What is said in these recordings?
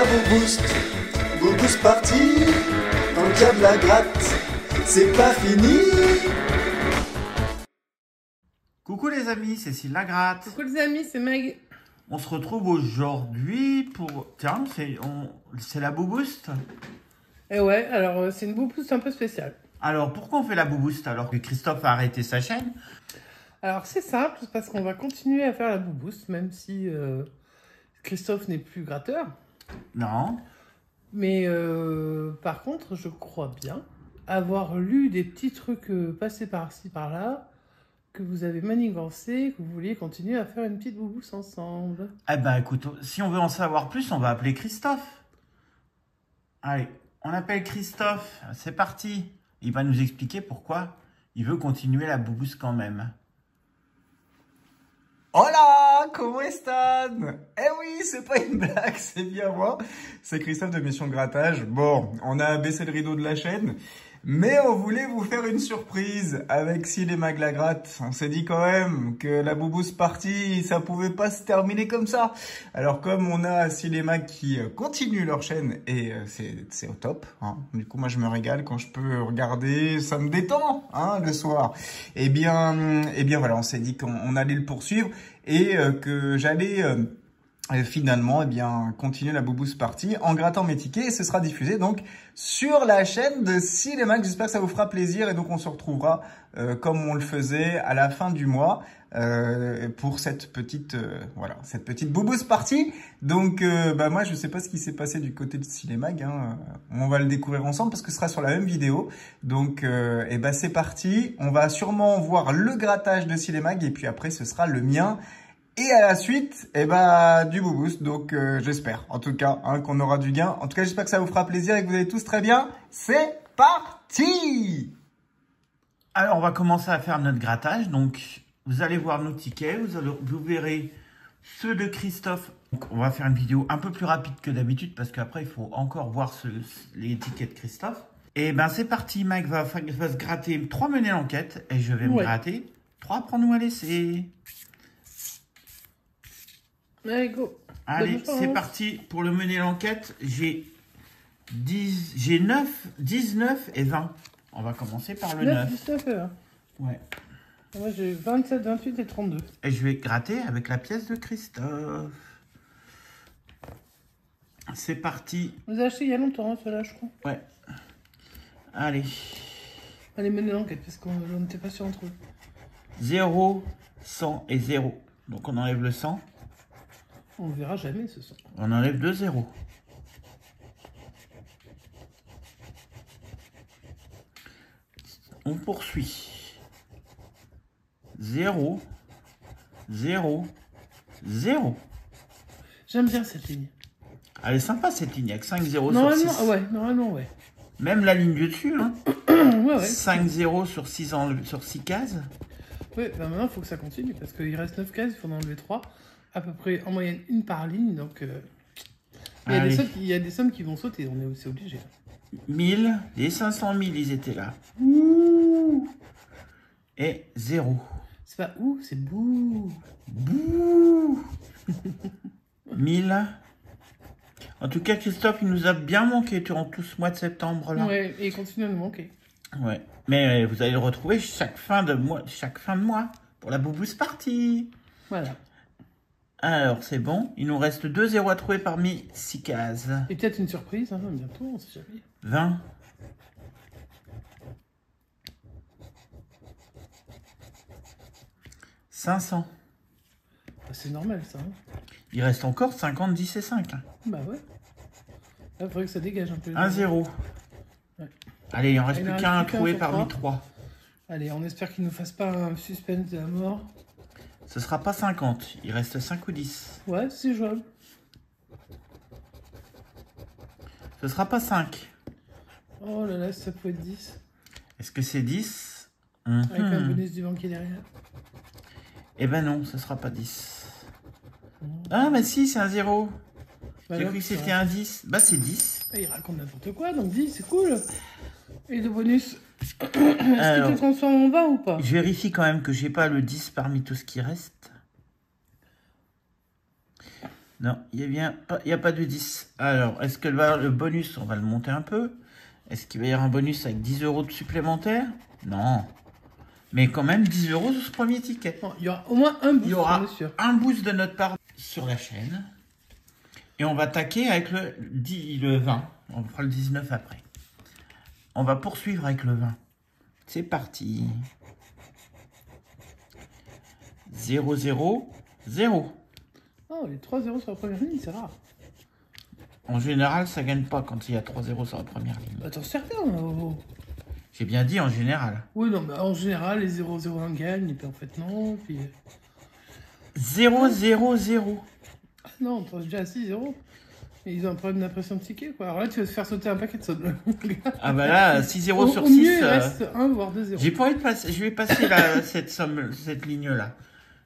Boubouste, Boubouste parti, dans le cas de la gratte, c'est pas fini. Coucou les amis, c'est Cécile Lagratte. Coucou les amis, c'est Meg. On se retrouve aujourd'hui pour... Tiens, c'est la Boubouste. Et ouais, alors c'est une boubouste un peu spéciale. Alors, pourquoi on fait la Boubouste alors que Christophe a arrêté sa chaîne? Alors c'est simple, c'est parce qu'on va continuer à faire la boubouste, même si Christophe n'est plus gratteur. Non. Mais par contre, je crois bien avoir lu des petits trucs passés par-ci, par-là, que vous avez manigancé, que vous vouliez continuer à faire une petite boubouste ensemble. Eh ben écoute, si on veut en savoir plus, on va appeler Christophe. Allez, on appelle Christophe, c'est parti. Il va nous expliquer pourquoi il veut continuer la Boubouste quand même. Hola, comment están? Eh oui, c'est pas une blague, c'est bien moi. C'est Christophe de Mission Grattage. Bon, on a baissé le rideau de la chaîne, mais on voulait vous faire une surprise avec Cécile et Mag Lagratte. On s'est dit quand même que la Boubouste partie, ça pouvait pas se terminer comme ça. Alors comme on a Cécile et Mag qui continuent leur chaîne, et c'est au top, hein. Du coup moi je me régale quand je peux regarder, ça me détend hein, le soir. Eh bien voilà, on s'est dit qu'on allait le poursuivre et que j'allais... finalement, eh bien, continuer la Boubouste partie en grattant mes tickets et ce sera diffusé donc sur la chaîne de Cécile et Mag. J'espère que ça vous fera plaisir et donc on se retrouvera comme on le faisait à la fin du mois pour cette petite voilà, cette petite Boubouste partie. Donc moi je sais pas ce qui s'est passé du côté de Cécile et Mag, hein. On va le découvrir ensemble parce que ce sera sur la même vidéo. Donc c'est parti, on va sûrement voir le grattage de Cécile et Mag et puis après ce sera le mien. Et à la suite, du Boubouste. Donc, j'espère, en tout cas, hein, qu'on aura du gain. En tout cas, j'espère que ça vous fera plaisir et que vous allez tous très bien. C'est parti! Alors, on va commencer à faire notre grattage. Donc, vous allez voir nos tickets. Vous verrez ceux de Christophe. Donc, on va faire une vidéo un peu plus rapide que d'habitude parce qu'après, il faut encore voir les tickets de Christophe. Et ben, c'est parti. Mike va se gratter 3 menées l'enquête et je vais me gratter 3 pour nous à laisser. Allez, go. Allez, c'est parti pour le mener l'enquête. J'ai 9, 19 et 20. On va commencer par le 9. 19 et 20. Ouais. Moi, j'ai 27, 28 et 32. Et je vais gratter avec la pièce de Christophe. C'est parti. Vous avez acheté il y a longtemps, hein, ceux-là, je crois. Ouais. Allez. Allez, menez l'enquête, parce qu'on n'était pas sûr entre eux. 0, 100 et 0. Donc, on enlève le 100. On ne verra jamais ce son. On enlève 2 0. On poursuit. 0, 0, 0. J'aime bien cette ligne. Elle est sympa cette ligne, avec 5 0 sur 6. Normalement, ouais. Même la ligne du dessus, hein. Ouais. 5 0 sur 6 cases. Oui, maintenant, il faut que ça continue, parce qu'il reste 9 cases, il faut en enlever 3. À peu près, en moyenne, une par ligne, donc... il y a des sommes qui vont sauter, on est aussi obligé. 1000, les 500 000, ils étaient là. Ouh. Et 0. C'est pas ouh, c'est bouh. Bouh. 1000. En tout cas, Christophe, il nous a bien manqué durant tout ce mois de septembre là. Ouais, et il continue à nous manquer. Ouais. Mais vous allez le retrouver chaque fin de mois pour la Boubouste partie. Voilà. Alors, c'est bon. Il nous reste 2 0 à trouver parmi 6 cases. Et peut-être une surprise, hein, bientôt, on sait jamais. 20. 500. Bah, c'est normal, ça. Hein. Il reste encore 50, 10 et 5. Bah ouais. Là, il faudrait que ça dégage un peu. 1 0. Ouais. Allez, il en reste plus qu'un à trouver parmi 3. Allez, on espère qu'il ne nous fasse pas un suspense de la mort. Ce sera pas 50. Il reste 5 ou 10. Ouais, c'est jouable. Ce sera pas 5. Oh là là, ça peut être 10. Est-ce que c'est 10? Avec un bonus du banquier derrière. Eh ben non, ce sera pas 10. Ah, bah si, c'est un 0. Bah J'ai cru que c'était un 10. Bah, c'est 10. Il raconte n'importe quoi, donc 10, c'est cool. Et le bonus, est-ce qu'il te transforme en 20 ou pas? Je vérifie quand même que j'ai pas le 10 parmi tout ce qui reste. Non, il n'y a pas de 10. Alors, est-ce que le bonus, on va le monter un peu? Est-ce qu'il va y avoir un bonus avec 10 € de supplémentaire? Non. Mais quand même 10 € sur ce premier ticket. Bon, il y aura au moins un boost. Il y aura bien sûr. un boost de notre part sur la chaîne. Et on va attaquer avec le 20. On fera le 19 après. On va poursuivre avec le 20. C'est parti. 0, 0, 0. Oh, les 3 0 sur la première ligne, c'est rare. En général, ça gagne pas quand il y a 3 0 sur la première ligne. Attends, certain. J'ai bien dit en général. Oui, non, mais en général, les 0 0 1 gagnent, et puis en fait, non. Puis... 0, 0, 0. Ah non, on est déjà à 6 0. Et ils ont un problème d'impression de ticket, quoi. Alors là, tu vas se faire sauter un paquet de sommes. Ah bah là, 6 0 sur au 6. mieux, il reste 1, voire 2 0. J'ai pas envie de passer. Je vais passer cette ligne-là.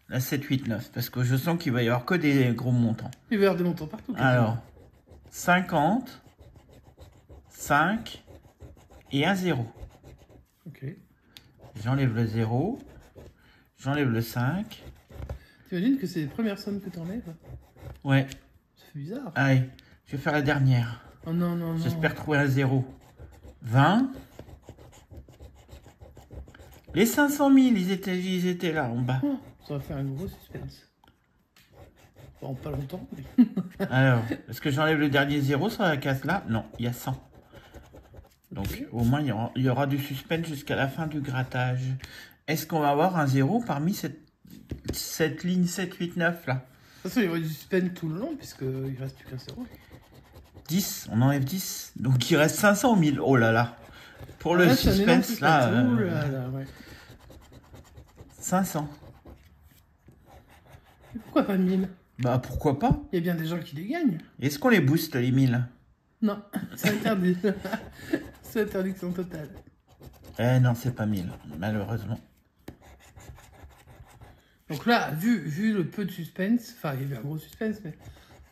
La 7, 8, 9. Parce que je sens qu'il va y avoir que des gros montants. Il va y avoir des montants partout. Alors, 50, 5 et 1 0. Ok. J'enlève le 0. J'enlève le 5. T'imagines que c'est les premières sommes que t'enlèves? Ouais. Ça fait bizarre. Allez, je vais faire la dernière. Oh non, non, non. J'espère trouver un 0. 20. Les 500 000, ils étaient là en bas. Oh, ça va faire un gros suspense. Bon, pas longtemps, mais... Alors, est-ce que j'enlève le dernier 0 sur la case là? Non, il y a 100. Donc, okay. Au moins, il y aura du suspense jusqu'à la fin du grattage. Est-ce qu'on va avoir un 0 parmi cette ligne 7, 8, 9 là? De toute façon, il y aura du suspense tout le long, puisqu'il ne reste plus qu'un 0. 10, on enlève 10. Donc, il reste 500 000. Oh là là. Pour le suspense, là, ouais. 500. Mais pourquoi pas 1000? Bah, pourquoi pas? Il y a bien des gens qui les gagnent. Est-ce qu'on les booste, les 1000? Non, c'est interdit. C'est interdiction totale. Eh non, c'est pas 1000, malheureusement. Donc là, vu le peu de suspense, enfin, il y avait un gros suspense, mais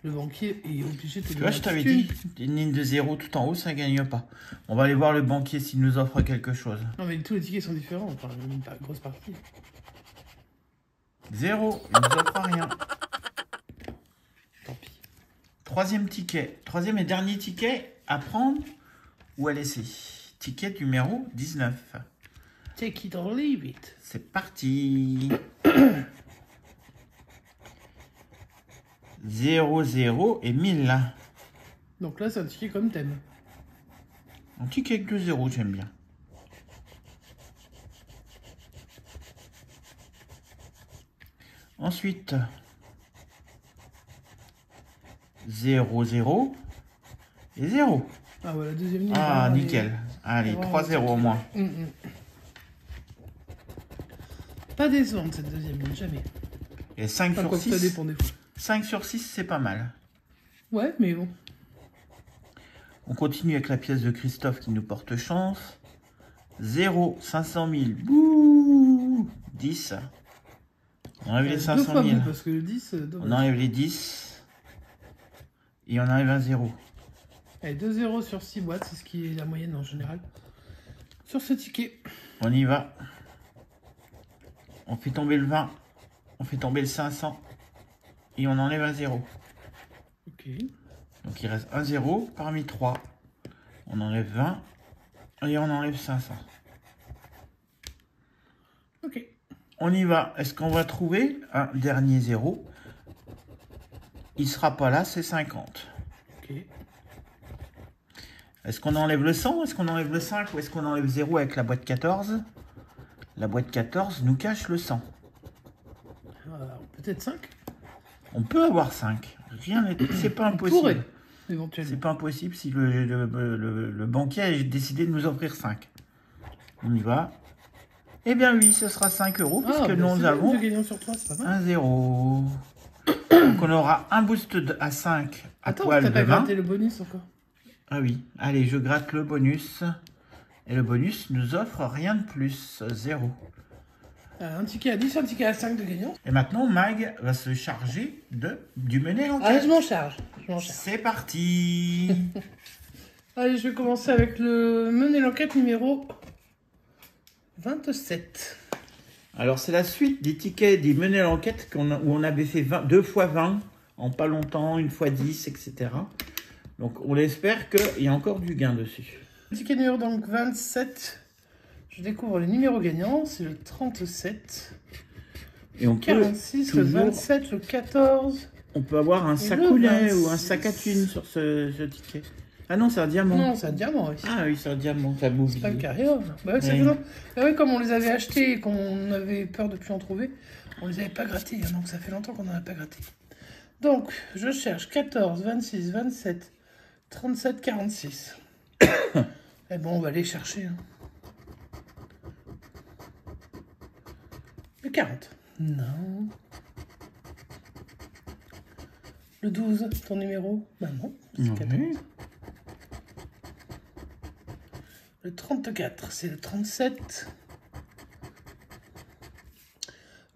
le banquier est obligé de... Tu vois, je t'avais dit, une ligne de 0 tout en haut, ça gagne pas. On va aller voir le banquier s'il nous offre quelque chose. Non, mais tous les tickets sont différents, enfin, une grosse partie. 0, il nous offre rien. Tant pis. Troisième ticket. Troisième et dernier ticket à prendre ou à laisser. Ticket numéro 19. Take it or leave it. C'est parti. 0, 0 et 1000 là. Donc là, c'est un ticket comme thème. Un ticket avec 2 0, j'aime bien. Ensuite, 0, 0 et 0. Ah ouais, la deuxième ligne. Ah, nickel. Allez, 3 0 au moins. Pas décevante cette deuxième ligne, jamais. Et 5 Enfin, sur 6. Ça dépend des fois. 5 sur 6, c'est pas mal. Ouais, mais bon. On continue avec la pièce de Christophe qui nous porte chance. 0, 500 000. Bouh 10. On enlève les 500 000. Parce que le 10, on enlève les 10. Et on enlève un 0. Allez, 2 0 sur 6 boîtes, c'est ce qui est la moyenne en général. Sur ce ticket. On y va. On fait tomber le 20. On fait tomber le 500. Et on enlève un 0. Ok. Donc il reste un 0 parmi 3. On enlève 20. Et on enlève 500. Ok. On y va. Est-ce qu'on va trouver un dernier 0? Il sera pas là, c'est 50. Ok. Est-ce qu'on enlève le 100? Est-ce qu'on enlève le 5? Ou est-ce qu'on enlève 0 avec la boîte 14? La boîte 14 nous cache le 100. Peut-être 5? On peut avoir 5. Rien n'est... C'est pas impossible. Pourrait, éventuellement. C'est pas impossible si le banquier a décidé de nous offrir 5. On y va. Eh bien oui, ce sera 5 euros, puisque nous avons sur 3, c'est pas mal. un 0. Donc on aura un boost à 5 à Attends, poil t'as pas demain. gratté le bonus encore? Ah oui, allez, je gratte le bonus. Et le bonus nous offre rien de plus, 0. Un ticket à 10, un ticket à 5 de gagnant. Et maintenant, Mag va se charger du mener en Allez, je m'en charge. C'est parti. Allez, je vais commencer avec le mener l'enquête numéro 27. Alors, c'est la suite des tickets des mener l'enquête où on avait fait 2 fois 20 en pas longtemps, une fois 10, etc. Donc on espère qu'il y a encore du gain dessus. Ticket numéro donc 27. Je découvre les numéros gagnants. C'est le 37, Et on le peut 46, le toujours- 27, le 14. On peut avoir un Et sacounet le ou un 26. sac à thunes sur ce ticket. Ah non, c'est un diamant. Non, c'est un diamant, oui. Ah oui, c'est un diamant, ça m'oublie. C'est pas le carrière. Bah ouais, c'est Oui. étonnant. Bah ouais, comme on les avait achetés et qu'on avait peur de plus en trouver, on les avait pas grattés. Hein, donc ça fait longtemps qu'on n'en a pas gratté. Donc, je cherche 14, 26, 27, 37, 46. Et bon, on va aller chercher. Hein. Le 40. Non. Le 12, ton numéro? Bah non, c'est Mhm. 14. Le 34, c'est le 37.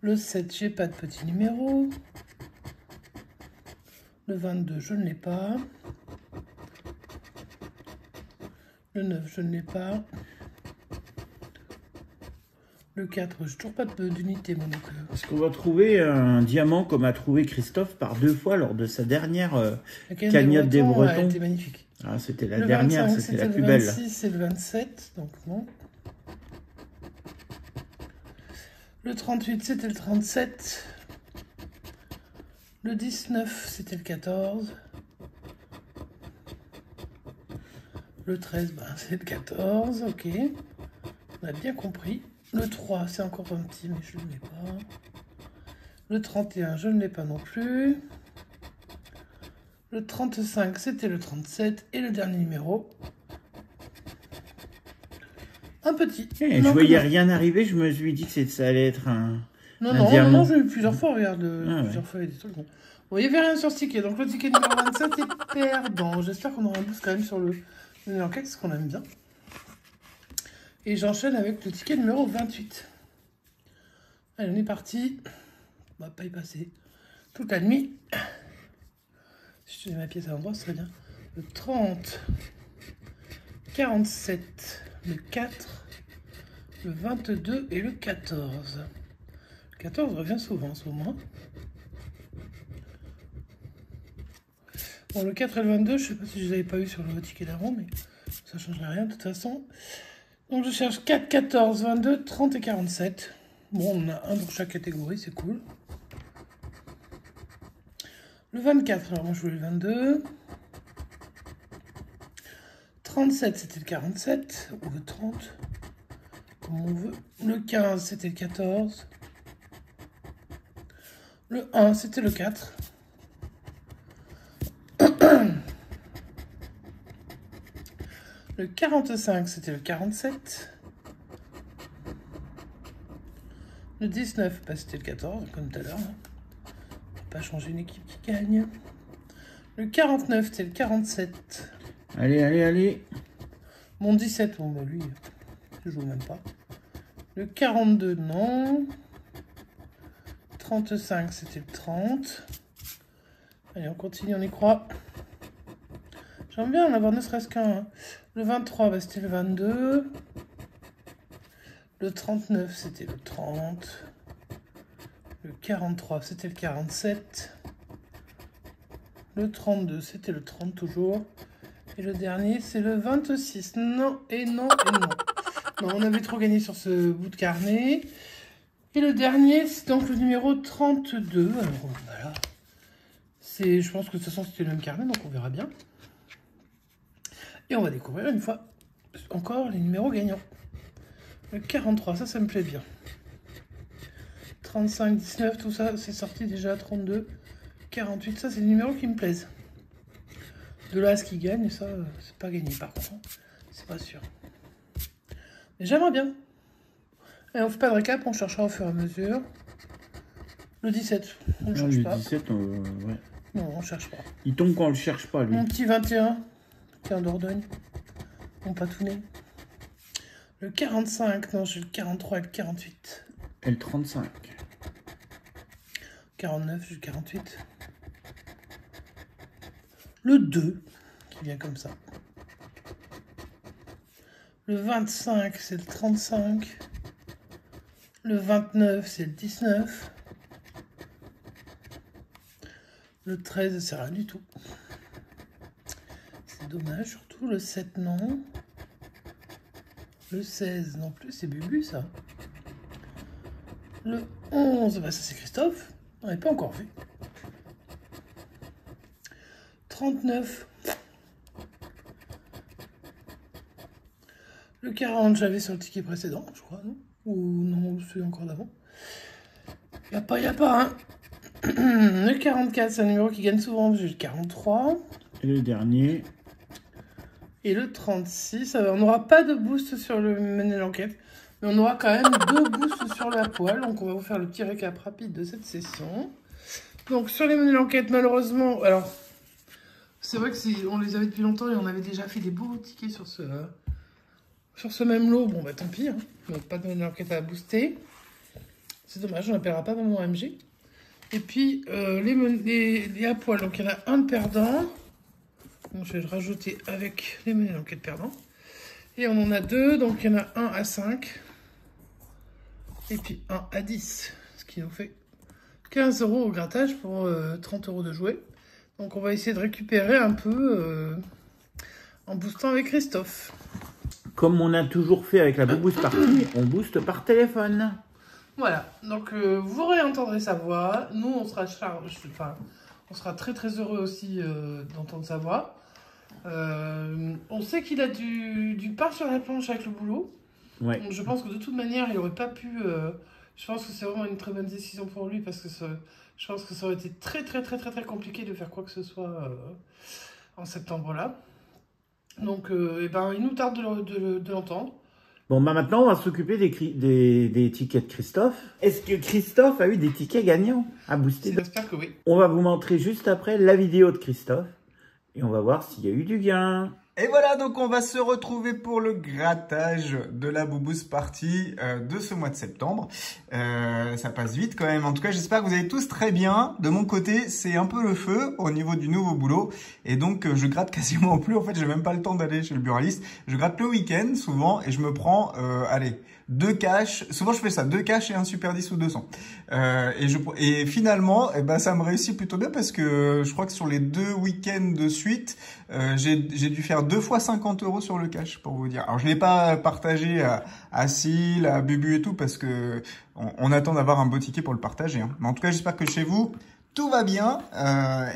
Le 7, j'ai pas de petit numéro. Le 22, je ne l'ai pas. Le 9, je ne l'ai pas. Le 4, je n'ai toujours pas d'unité, moi, donc... Est-ce qu'on va trouver un diamant comme a trouvé Christophe par 2 fois lors de sa dernière la cagnotte des Bretons? elle était magnifique. Ah, c'était la Le dernière, 25, c'était la le plus belle. 26 et le 27, donc non. Le 38, c'était le 37. Le 19, c'était le 14. Le 13, ben, c'est le 14, ok. On a bien compris. Le 3, c'est encore un petit, mais je ne l'ai pas. Le 31, je ne l'ai pas non plus. Le 35, c'était le 37. Et le dernier numéro, un petit. Je Non, voyais que non. rien arriver, je me suis dit que ça allait être un... Non, Un non, diamant. non, j'ai eu plusieurs fois, regarde, Ah, plusieurs fois, il y a des trucs. Bon, il n'y avait rien sur ce ticket, donc le ticket numéro 27 est perdant. J'espère qu'on aura un boost quand même sur le numéro 4, ce qu'on aime bien. Et j'enchaîne avec le ticket numéro 28. Allez, on est parti. On va pas y passer toute la nuit. Si je mets ma pièce à l'endroit, ce serait bien. Le 30, 47, le 4, le 22 et le 14. Le 14 revient souvent en ce moment. Bon, le 4 et le 22, je sais pas si je les avais pas eu sur le ticket d'avant, mais ça ne changerait rien de toute façon. Donc je cherche 4, 14, 22, 30 et 47. Bon, on a un pour chaque catégorie, c'est cool. Le 24, alors moi je voulais le 22. 37, c'était le 47, ou le 30, comme on veut. Le 15, c'était le 14. Le 1, c'était le 4. Le 45, c'était le 47. Le 19, bah, c'était le 14, comme tout à l'heure. Hein. On va pas changer une équipe qui gagne. Le 49, c'était le 47. Allez, allez, allez. Mon 17, bon, bah lui, je joue même pas. Le 42, non. 35, c'était le 30. Allez, on continue, on y croit. J'aime bien en avoir ne serait-ce qu'un. Hein. Le 23, bah, c'était le 22. Le 39, c'était le 30. Le 43, c'était le 47. Le 32, c'était le 30 toujours. Et le dernier, c'est le 26. Non, et non, et non. Non, on avait trop gagné sur ce bout de carnet. Et le dernier, c'est donc le numéro 32. Alors, voilà. Je pense que de toute façon, c'était le même carnet, donc on verra bien. Et on va découvrir une fois encore les numéros gagnants. Le 43, ça me plaît bien. 35, 19, tout ça, c'est sorti déjà. 32, 48, ça, c'est les numéros qui me plaisent. De là à ce qui gagne, ça, c'est pas gagné par contre. C'est pas sûr. Mais j'aimerais bien. Et on fait pas de récap, on cherchera au fur et à mesure. Le 17, on ne cherche le pas. 17, ouais. Non, on cherche pas. Il tombe quand on le cherche pas, lui. Mon petit 21, qui est en Dordogne. Mon patounet. Le 45, non, j'ai le 43 et le 48. Et le 35. 49, j'ai le 48. Le 2, qui vient comme ça. Le 25, c'est le 35. Le 29, c'est le 19. Le 13, c'est rien du tout. C'est dommage, surtout le 7, non. Le 16 non plus, c'est Bubu, ça. Le 11, bah ça c'est Christophe. On n'avait pas encore vu. 39. Le 40, j'avais sur le ticket précédent, je crois, non? Ou non, c'est encore d'avant. Y a pas, hein. Le 44, c'est un numéro qui gagne souvent, j'ai le 43. Et le dernier. Et le 36, on n'aura pas de boost sur le mener l'enquête, mais on aura quand même 2 boosts sur la poêle. Donc on va vous faire le petit récap rapide de cette session. Donc sur les menus l'enquête, malheureusement, alors c'est vrai que on les avait depuis longtemps et on avait déjà fait des beaux tickets sur ce même lot. Bon bah tant pis, hein. Donc pas de menu l'enquête à booster. C'est dommage, on n'appellera pas mon MG. Et puis les à poil, donc il y en a un de perdant. Donc je vais le rajouter avec les menus d'enquête perdant. Et on en a 2, donc il y en a un à 5. Et puis un à 10. Ce qui nous fait 15 € au grattage pour 30 € de jouets. Donc on va essayer de récupérer un peu en boostant avec Christophe. Comme on a toujours fait avec la Boost Party, on booste par téléphone. Voilà, donc vous réentendrez sa voix. Nous, on sera on sera très très heureux aussi d'entendre sa voix. On sait qu'il a du pain sur la planche avec le boulot. Ouais. Donc je pense que de toute manière, il n'aurait pas pu... je pense que c'est vraiment une très bonne décision pour lui parce que je pense que ça aurait été très compliqué de faire quoi que ce soit en septembre là. Donc il nous tarde de l'entendre. Bon, bah maintenant, on va s'occuper des tickets de Christophe. Est-ce que Christophe a eu des tickets gagnants à booster? J'espère que oui. On va vous montrer juste après la vidéo de Christophe. Et on va voir s'il y a eu du gain. Et voilà, donc on va se retrouver pour le grattage de la Boost Party de ce mois de septembre. Ça passe vite quand même. En tout cas, j'espère que vous allez tous très bien. De mon côté, c'est un peu le feu au niveau du nouveau boulot. Et donc, je gratte quasiment plus. En fait, j'ai même pas le temps d'aller chez le buraliste. Je gratte le week-end souvent et je me prends, 2 cash. Souvent, je fais ça, 2 cash et un super 10 ou 200. Et finalement, ça me réussit plutôt bien parce que je crois que sur les 2 week-ends de suite, j'ai dû faire 2 fois 50 € sur le cash, pour vous dire. Alors, je l'ai pas partagé à Syl, à Bubu et tout, parce que on attend d'avoir un beau ticket pour le partager. Hein. Mais en tout cas, j'espère que chez vous, tout va bien.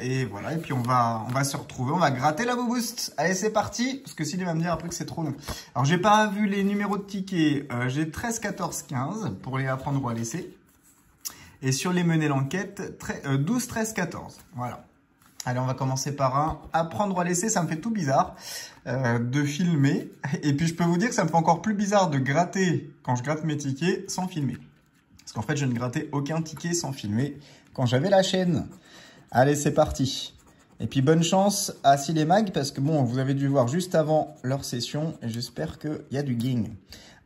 Et voilà, et puis on va se retrouver, on va gratter la Boost. Allez, c'est parti, parce que Syl va me dire après que c'est trop long. Alors, j'ai pas vu les numéros de tickets. J'ai 13, 14, 15 pour les apprendre ou à laisser. Et sur les mener l'enquête, 12, 13, 14. Voilà. Allez, on va commencer par un apprendre ou à laisser. Ça me fait tout bizarre de filmer. Et puis, je peux vous dire que ça me fait encore plus bizarre de gratter quand je gratte mes tickets sans filmer. Parce qu'en fait, je ne grattais aucun ticket sans filmer quand j'avais la chaîne. Allez, c'est parti. Et puis, bonne chance à Syl et Mag parce que bon, vous avez dû voir juste avant leur session. Et j'espère qu'il y a du gain.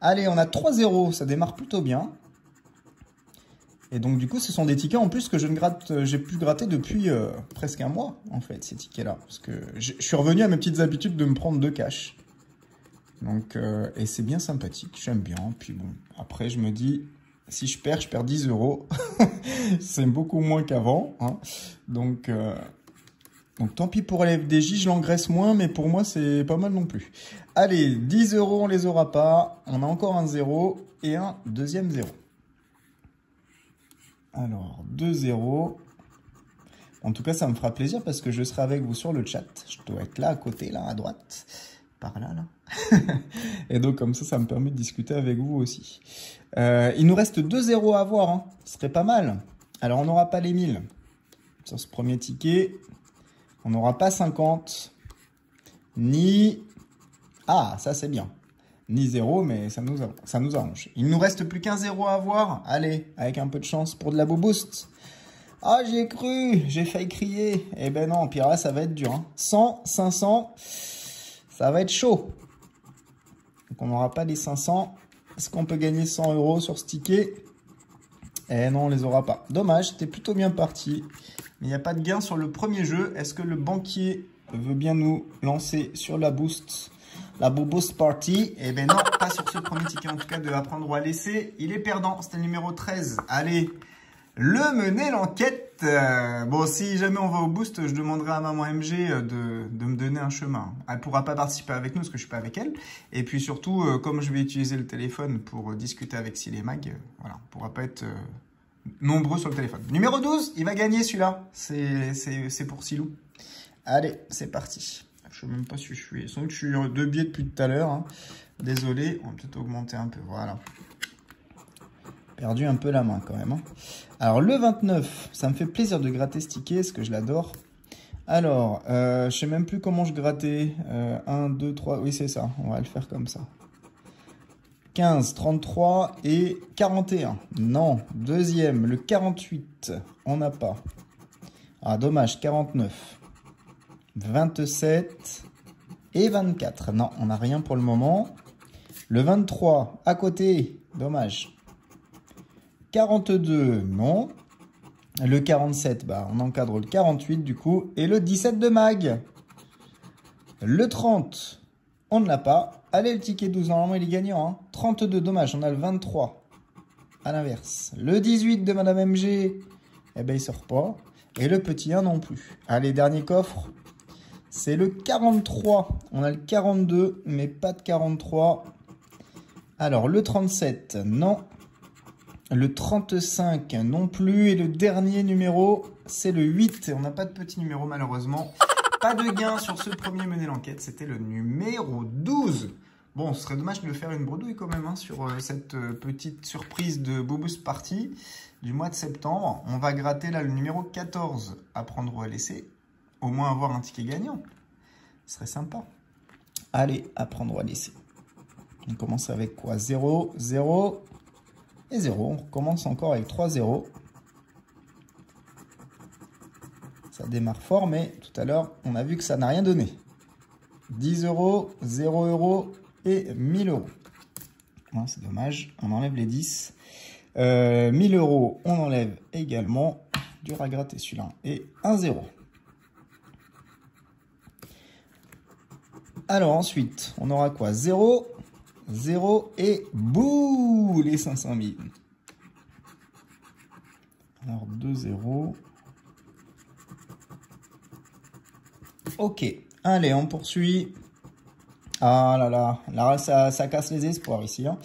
Allez, on a 3-0. Ça démarre plutôt bien. Et donc, du coup, ce sont des tickets en plus que j'ai pu gratter depuis presque un mois, en fait, ces tickets-là. Parce que je suis revenu à mes petites habitudes de me prendre 2 cash. Donc, et c'est bien sympathique, j'aime bien. Puis bon, après, je me dis, si je perds 10 €. C'est beaucoup moins qu'avant. Hein. Donc, tant pis pour la FDJ, je l'engraisse moins, mais pour moi, c'est pas mal non plus. Allez, 10 €, on les aura pas. On a encore un 0 et un deuxième 0. Alors, 2-0. En tout cas, ça me fera plaisir parce que je serai avec vous sur le chat. Je dois être là, à côté, là, à droite. Par là, là. Et donc, comme ça me permet de discuter avec vous aussi. Il nous reste 2-0 à avoir. Hein. Ce serait pas mal. Alors, on n'aura pas les 1000. Sur ce premier ticket, on n'aura pas 50. Ni... Ah, ça, c'est bien. Ni 0, mais ça nous arrange. Il nous reste plus qu'un 0 à avoir. Allez, avec un peu de chance pour de la Boost. Ah, j'ai cru, j'ai failli crier. Eh ben non, puis là, ça va être dur. Hein. 100, 500, ça va être chaud. Donc, on n'aura pas les 500. Est-ce qu'on peut gagner 100 € sur ce ticket? Eh non, on les aura pas. Dommage, c'était plutôt bien parti. Mais il n'y a pas de gain sur le premier jeu. Est-ce que le banquier veut bien nous lancer sur la Boost? La Boost Party, eh ben non, pas sur ce premier ticket en tout cas de apprendre ou à laisser. Il est perdant, c'était le numéro 13. Allez, le mener l'enquête. Bon, si jamais on va au boost, je demanderai à maman MG de me donner un chemin. Elle pourra pas participer avec nous parce que je suis pas avec elle. Et puis surtout, comme je vais utiliser le téléphone pour discuter avec Silémag, voilà, on pourra pas être nombreux sur le téléphone. Numéro 12, il va gagner celui-là. C'est pour Silou. Allez, c'est parti. Je sais même pas si je suis... Sans doute que je suis deux biais depuis tout à l'heure. Hein. Désolé, on va peut-être augmenter un peu. Voilà. Perdu un peu la main quand même. Hein. Alors, le 29, ça me fait plaisir de gratter ce ticket, parce que je l'adore. Alors, je sais même plus comment je grattais. 1, 2, 3, oui c'est ça. On va le faire comme ça. 15, 33 et 41. Non, deuxième, le 48, on n'a pas. Ah, dommage, 49. 27 et 24. Non, on n'a rien pour le moment. Le 23, à côté, dommage. 42, non. Le 47, bah, on encadre le 48 du coup. Et le 17 de mag. Le 30, on ne l'a pas. Allez, le ticket 12, normalement il est gagnant. Hein. 32, dommage, on a le 23. À l'inverse. Le 18 de Madame MG, eh ben il sort pas. Et le petit 1 non plus. Allez, dernier coffre. C'est le 43. On a le 42, mais pas de 43. Alors, le 37, non. Le 35, non plus. Et le dernier numéro, c'est le 8. On n'a pas de petit numéro, malheureusement. Pas de gain sur ce premier mener l'enquête. C'était le numéro 12. Bon, ce serait dommage de faire une bredouille quand même hein, sur cette petite surprise de Boboost Party du mois de septembre. On va gratter là le numéro 14 à prendre ou à laisser. Au moins avoir un ticket gagnant. Ce serait sympa. Allez, à prendre ou à laisser. On commence avec quoi? 0, 0 et 0. On recommence encore avec 3 0. Ça démarre fort, mais tout à l'heure, on a vu que ça n'a rien donné. 10 euros, 0 euros et 1000 euros. Non, c'est dommage. On enlève les 10. 1000 euros, on enlève également. Dur à gratter celui-là. Et 1 0. Alors ensuite, on aura quoi? 0, 0 et bouh, les 500 000. Alors 2 0. Ok, allez, on poursuit. Ah là là, là ça casse les espoirs ici. Hein.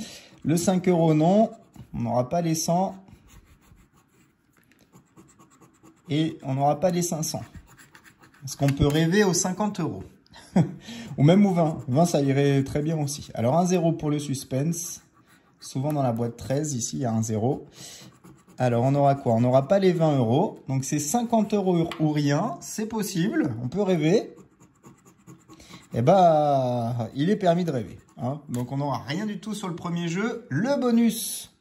Le 5 euros, non. On n'aura pas les 100. Et on n'aura pas les 500. Est-ce qu'on peut rêver aux 50 euros? Ou même aux 20. 20, ça irait très bien aussi. Alors, 1 0 pour le suspense. Souvent dans la boîte 13, ici, il y a un 0. Alors, on aura quoi? On n'aura pas les 20 euros. Donc, c'est 50 euros ou rien. C'est possible. On peut rêver. Eh ben, il est permis de rêver. Hein. Donc, on n'aura rien du tout sur le premier jeu. Le bonus.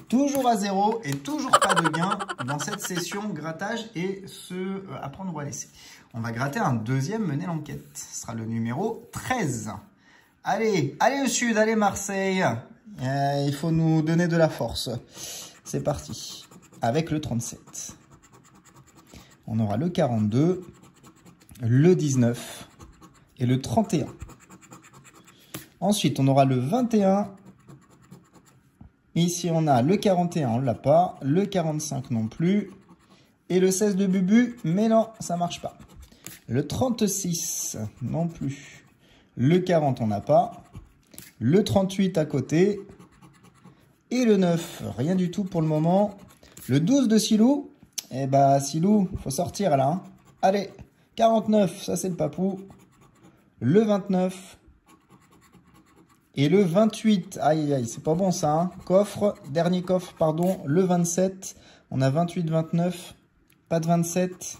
Toujours à 0 et toujours pas de gain dans cette session grattage et ce à prendre ou à laisser. On va gratter un deuxième mener l'enquête. Ce sera le numéro 13. Allez, allez au sud, allez Marseille. Il faut nous donner de la force. C'est parti. Avec le 37. On aura le 42, le 19 et le 31. Ensuite, on aura le 21. Ici, on a le 41, on ne l'a pas. Le 45 non plus. Et le 16 de Bubu, mais non, ça ne marche pas. Le 36 non plus. Le 40, on n'a pas. Le 38 à côté. Et le 9, rien du tout pour le moment. Le 12 de Silou. Eh bah, Silou, faut sortir là. Hein. Allez, 49, ça c'est le papou. Le 29. Et le 28, aïe aïe aïe, c'est pas bon ça, hein. Coffre, dernier coffre, pardon, le 27. On a 28, 29, pas de 27.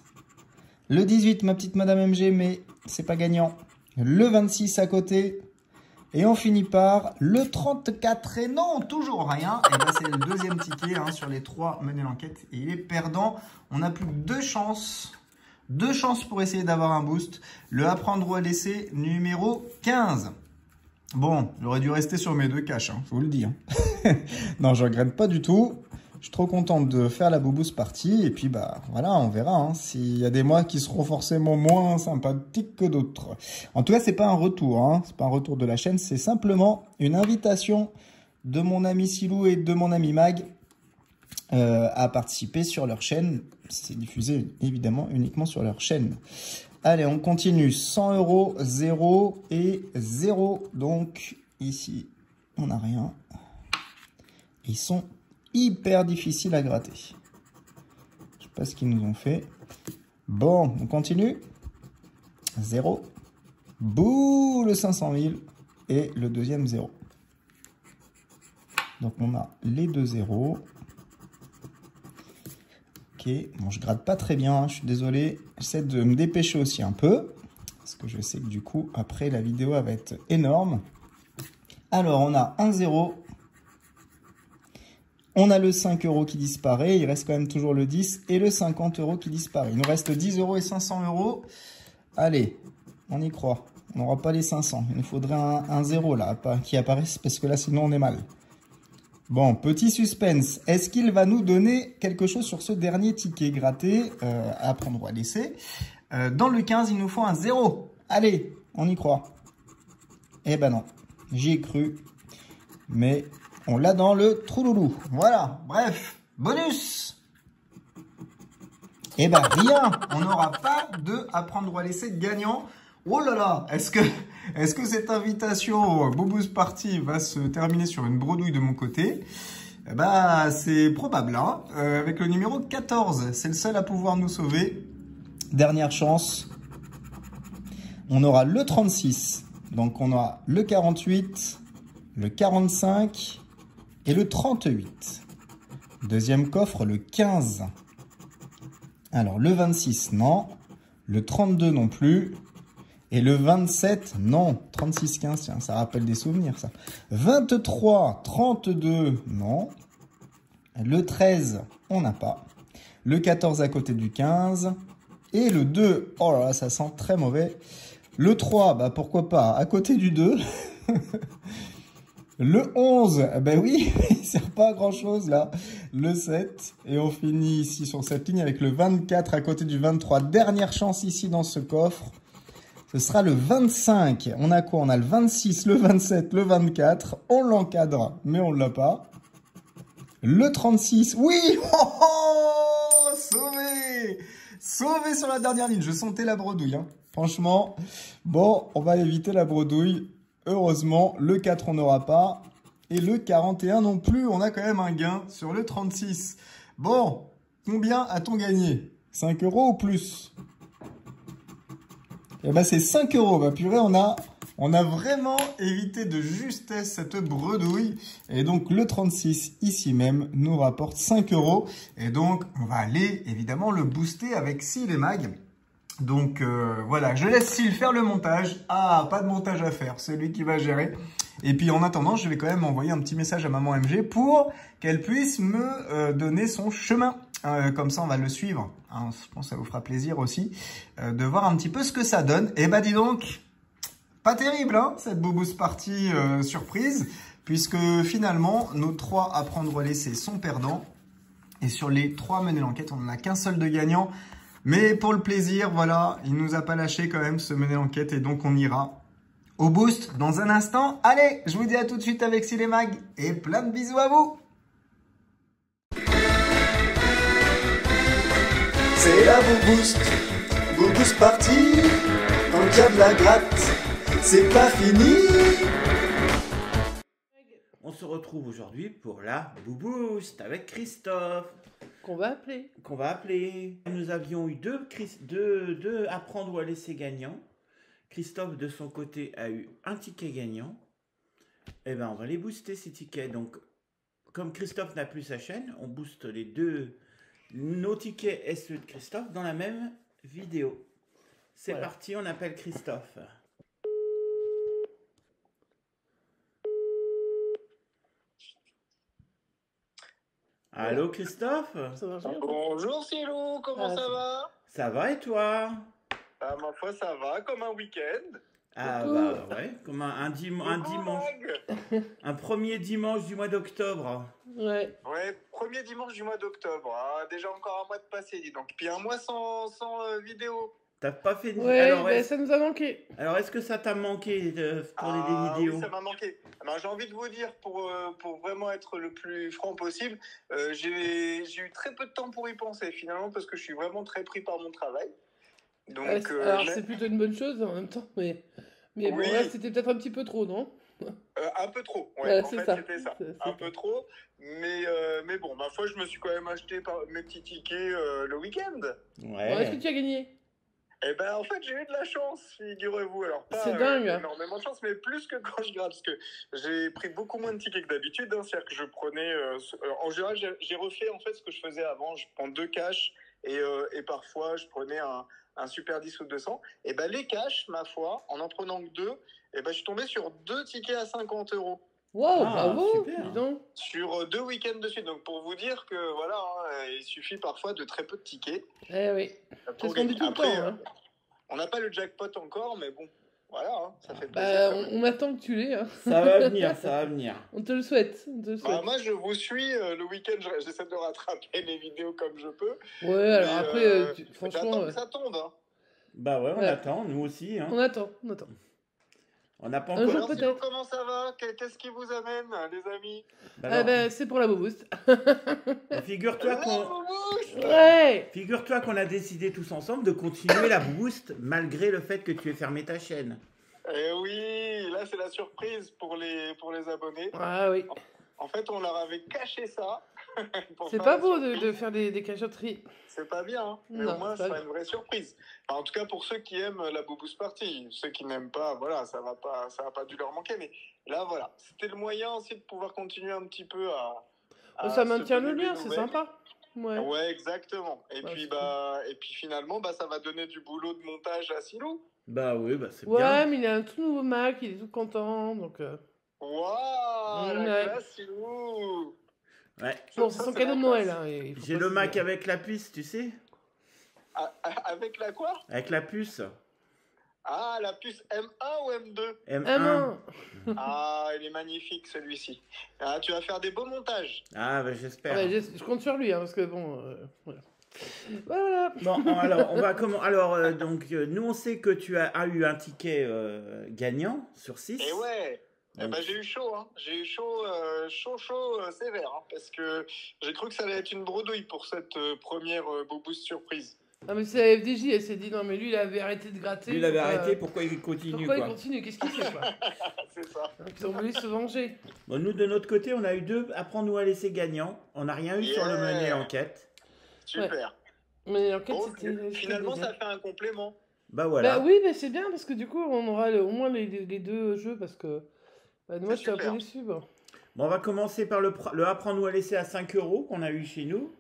Le 18, ma petite Madame MG, mais c'est pas gagnant. Le 26 à côté. Et on finit par le 34. Et non, toujours rien. Et là, c'est le deuxième ticket hein, sur les 3 menés l'enquête. Et il est perdant. On n'a plus que 2 chances. 2 chances pour essayer d'avoir un boost. Le apprendre ou à laisser numéro 15. Bon, j'aurais dû rester sur mes 2 caches, hein, je vous le dis. Hein. Non, je regrette pas du tout. Je suis trop contente de faire la Boboost Party. Et puis, bah, voilà, on verra hein, s'il y a des mois qui seront forcément moins sympathiques que d'autres. En tout cas, c'est pas un retour. Hein, c'est pas un retour de la chaîne. C'est simplement une invitation de mon ami Silou et de mon ami Mag à participer sur leur chaîne. C'est diffusé évidemment uniquement sur leur chaîne. Allez, on continue. 100 €, 0 et 0. Donc ici, on n'a rien. Ils sont hyper difficiles à gratter. Je sais pas ce qu'ils nous ont fait. Bon, on continue. 0. Bouh, le 500 000 et le deuxième 0. Donc on a les deux 0. Ok, bon, je gratte pas très bien, hein, je suis désolé. J'essaie de me dépêcher aussi un peu, parce que je sais que du coup, après, la vidéo elle va être énorme. Alors, on a un 0. On a le 5 € qui disparaît. Il reste quand même toujours le 10 et le 50 € qui disparaît. Il nous reste 10 € et 500 €. Allez, on y croit. On n'aura pas les 500. Il nous faudrait un 0 là, qui apparaisse, parce que là, sinon, on est mal. Bon, petit suspense. Est-ce qu'il va nous donner quelque chose sur ce dernier ticket gratté à prendre ou à laisser? Dans le 15, il nous faut un 0. Allez, on y croit. Eh ben non, j'y ai cru. Mais on l'a dans le trou-loulou. Voilà, bref, bonus. Eh ben rien, on n'aura pas de à prendre ou à laisser gagnant. Oh là là, est-ce que cette invitation Boubous Party va se terminer sur une bredouille de mon côté? Eh ben, c'est probable, hein. Avec le numéro 14, c'est le seul à pouvoir nous sauver. Dernière chance. On aura le 36, donc on aura le 48, le 45 et le 38. Deuxième coffre, le 15. Alors, le 26, non. Le 32 non plus. Et le 27, non. 36, 15, tiens, ça rappelle des souvenirs, ça. 23, 32, non. Le 13, on n'a pas. Le 14 à côté du 15. Et le 2, oh là là, ça sent très mauvais. Le 3, bah pourquoi pas, à côté du 2. Le 11, ben oui, il sert pas à grand chose là. Le 7, et on finit ici sur cette ligne avec le 24 à côté du 23. Dernière chance ici dans ce coffre. Ce sera le 25. On a quoi? On a le 26, le 27, le 24. On l'encadre, mais on ne l'a pas. Le 36. Oui! Oh, oh, sauvé! Sauvé sur la dernière ligne. Je sentais la bredouille. Hein. Franchement, bon, on va éviter la bredouille. Heureusement, le 4, on n'aura pas. Et le 41 non plus. On a quand même un gain sur le 36. Bon, combien a-t-on gagné? 5 € ou plus? Eh ben c'est 5 €. Bah purée, on a vraiment évité de justesse cette bredouille. Et donc le 36 ici même nous rapporte 5 €. Et donc on va aller évidemment le booster avec Syl et Mag. Donc voilà, je laisse Syl faire le montage. Ah, pas de montage à faire, c'est lui qui va gérer. Et puis en attendant, je vais quand même envoyer un petit message à maman MG pour qu'elle puisse me donner son chemin. Comme ça, on va le suivre. Hein, je pense que ça vous fera plaisir aussi de voir un petit peu ce que ça donne. Et bah dis donc, pas terrible hein, cette Boubous Party surprise, puisque finalement, nos 3 à prendre ou à laisser sont perdants. Et sur les 3 menés l'enquête, on n'en a qu'un seul de gagnant. Mais pour le plaisir, voilà, il nous a pas lâché quand même ce mener l'enquête et donc on ira au boost dans un instant. Allez, je vous dis à tout de suite avec Syl et Mag et plein de bisous à vous. C'est la Boubous Party, dans le cas de la gratte, c'est pas fini. On se retrouve aujourd'hui pour la Bouboost avec Christophe. Qu'on va appeler. Nous avions eu deux à prendre ou à laisser gagnants. Christophe, de son côté, a eu un ticket gagnant. Eh bien, on va les booster, ces tickets. Donc, comme Christophe n'a plus sa chaîne, on booste nos tickets et ceux de Christophe dans la même vidéo. C'est voilà. Parti, on appelle Christophe. Allô Christophe? Bonjour Sylou, comment ça va? Ça va et toi? Ah, ma foi ça va, comme un week-end. Ah bah ouais, comme un dimanche. Un premier dimanche du mois d'octobre. Ouais. Ouais, premier dimanche du mois d'octobre. Ah, déjà encore un mois de passé, dis donc. Puis un mois sans vidéo. T'as pas fait de... Ouais, Alors, ben, ça nous a manqué. est-ce que ça t'a manqué pour des Ah vidéos? oui, ça m'a manqué. Alors, j'ai envie de vous dire, pour vraiment être le plus franc possible, j'ai eu très peu de temps pour y penser finalement parce que je suis vraiment très pris par mon travail. Donc, Alors, mais- c'est plutôt une bonne chose en même temps, mais bon, Oui. là, c'était peut-être un petit peu trop, non? un peu trop, ouais, Voilà, en c'est fait ça. c'était ça, C'est un ça. peu trop, mais bon, ma foi je me suis quand même acheté mes petits tickets le week-end. Bon, est-ce que Ouais. tu as gagné? Et ben en fait j'ai eu de la chance, figurez-vous, alors pas C'est dingue, hein. énormément de chance, mais plus que quand je gratte, parce que j'ai pris beaucoup moins de tickets que d'habitude, hein, c'est-à-dire que je prenais, en général j'ai refait en fait ce que je faisais avant, je prends 2 cash et parfois je prenais un super 10 ou 200, et ben les cash, ma foi, en prenant que 2, et ben je suis tombé sur 2 tickets à 50 €. Wow, Ah, bravo, super. dis donc. Sur 2 week-ends de suite. Donc pour vous dire que voilà, hein, il suffit parfois de très peu de tickets Eh oui, c'est pour ce qu'on dit gagner. tout le Après, temps, hein. on n'a pas le jackpot encore, mais bon, voilà, hein, ça fait plaisir. Bah, quand même. on attend que tu l'aies, hein. Ça va venir, ça va venir. On te le souhaite, on te le Bah, souhaite. moi, je vous suis le week-end, j'essaie de rattraper les vidéos comme je peux. Ouais, alors Mais, après, j'attends franchement, que ça tombe. Hein. Bah ouais, on Ouais. attend, nous aussi. Hein. on attend, on attend. On n'a pas Un encore... jour, Alors, peut-être. sinon, comment ça va? Qu'est-ce qui vous amène, les amis? Bah Ah alors, bah, c'est pour la Boboost. bah, figure-toi Ouais. qu'on a décidé tous ensemble de continuer la boost malgré le fait que tu aies fermé ta chaîne. Eh oui, là, c'est la surprise pour les abonnés. Ah oui. En fait, on leur avait caché ça. pour C'est faire pas la beau surprise. de faire des cachotteries. C'est pas bien, hein. Mais Non, au moins, c'est ce pas sera une vraie surprise. Enfin, en tout cas, pour ceux qui aiment la Boboost Party. Ceux qui n'aiment pas, voilà, ça va pas dû leur manquer. Mais là, voilà, c'était le moyen aussi de pouvoir continuer un petit peu à Ça se maintient le donner des lien, c'est nouvelles. sympa. Ouais. Ouais, exactement. Et Ouais, puis, c'est et puis finalement, ça va donner du boulot de montage à Silou. Bah oui, bah c'est Ouais, bien. mais il a un tout nouveau Mac, il est tout content, donc... Waouh, la Ouais. classe, Silou. Ouais. Bon, Ça, c'est son c'est cadeau la de Noël, classe. hein. et il faut J'ai pas le se- Mac avec la puce, tu sais? Avec la quoi? Avec la puce. Ah, la puce M1 ou M2? M1. Ah non. Ah, il est magnifique celui-ci. Ah, tu vas faire des beaux montages. Ah bah j'espère. Ouais, je compte sur lui, hein, parce que bon... voilà. Voilà. Bon, alors, on va comment... Alors, donc, nous, on sait que tu as eu un ticket gagnant sur 6. Et ouais, Donc, j'ai eu chaud, hein. J'ai eu chaud, sévère, hein, parce que j'ai cru que ça allait être une bredouille pour cette première Boboost surprise. Ah, mais c'est la FDJ, elle s'est dit, non, mais lui, il avait arrêté de gratter. lui, il avait pourquoi- arrêté, pourquoi il continue, Pourquoi il quoi. continue? Qu'est-ce qu'il fait, quoi? C'est ça. Donc, ils ont voulu se venger. Bon, nous, de notre côté, on a eu 2 apprends-nous à laisser gagnants. On n'a rien eu sur le Yeah. menu enquête. Super. Mais l'enquête, Bon, c'était... finalement, ça fait un complément. Bah voilà. Bah oui, mais c'est bien, parce que du coup, on aura au moins les deux jeux, parce que... Bah, moi, C'est je suis un peu super. déçu, bon. Bon, on va commencer par le apprends-nous à laisser à 5 € qu'on a eu chez nous.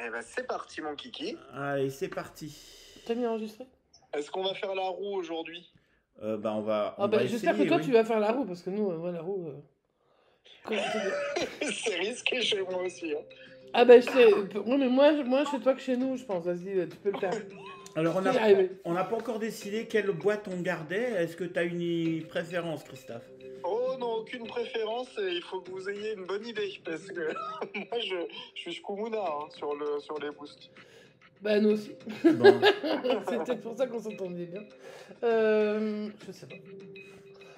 Eh ben, c'est parti, mon kiki. Allez, c'est parti. T'as mis enregistré? Est-ce qu'on va faire la roue aujourd'hui? Bah, on va Ah bah, essayer, j'espère que toi, oui. tu vas faire la roue, parce que nous, moi, la roue... comment te dire C'est risqué chez moi aussi. Hein. Ah bah, je sais... Oui, mais moi, chez toi que chez nous, je pense. Vas-y, tu peux le faire. Alors, Tu peux y arriver. on n'a pas encore décidé quelle boîte on gardait. Est-ce que tu as une préférence, Christophe? Oh non, aucune préférence, et il faut que vous ayez une bonne idée, parce que moi je suis Shkumuna hein, sur les boosts. Bah, nous aussi. Bon. C'est peut-être pour ça qu'on s'entendait bien. Je sais pas.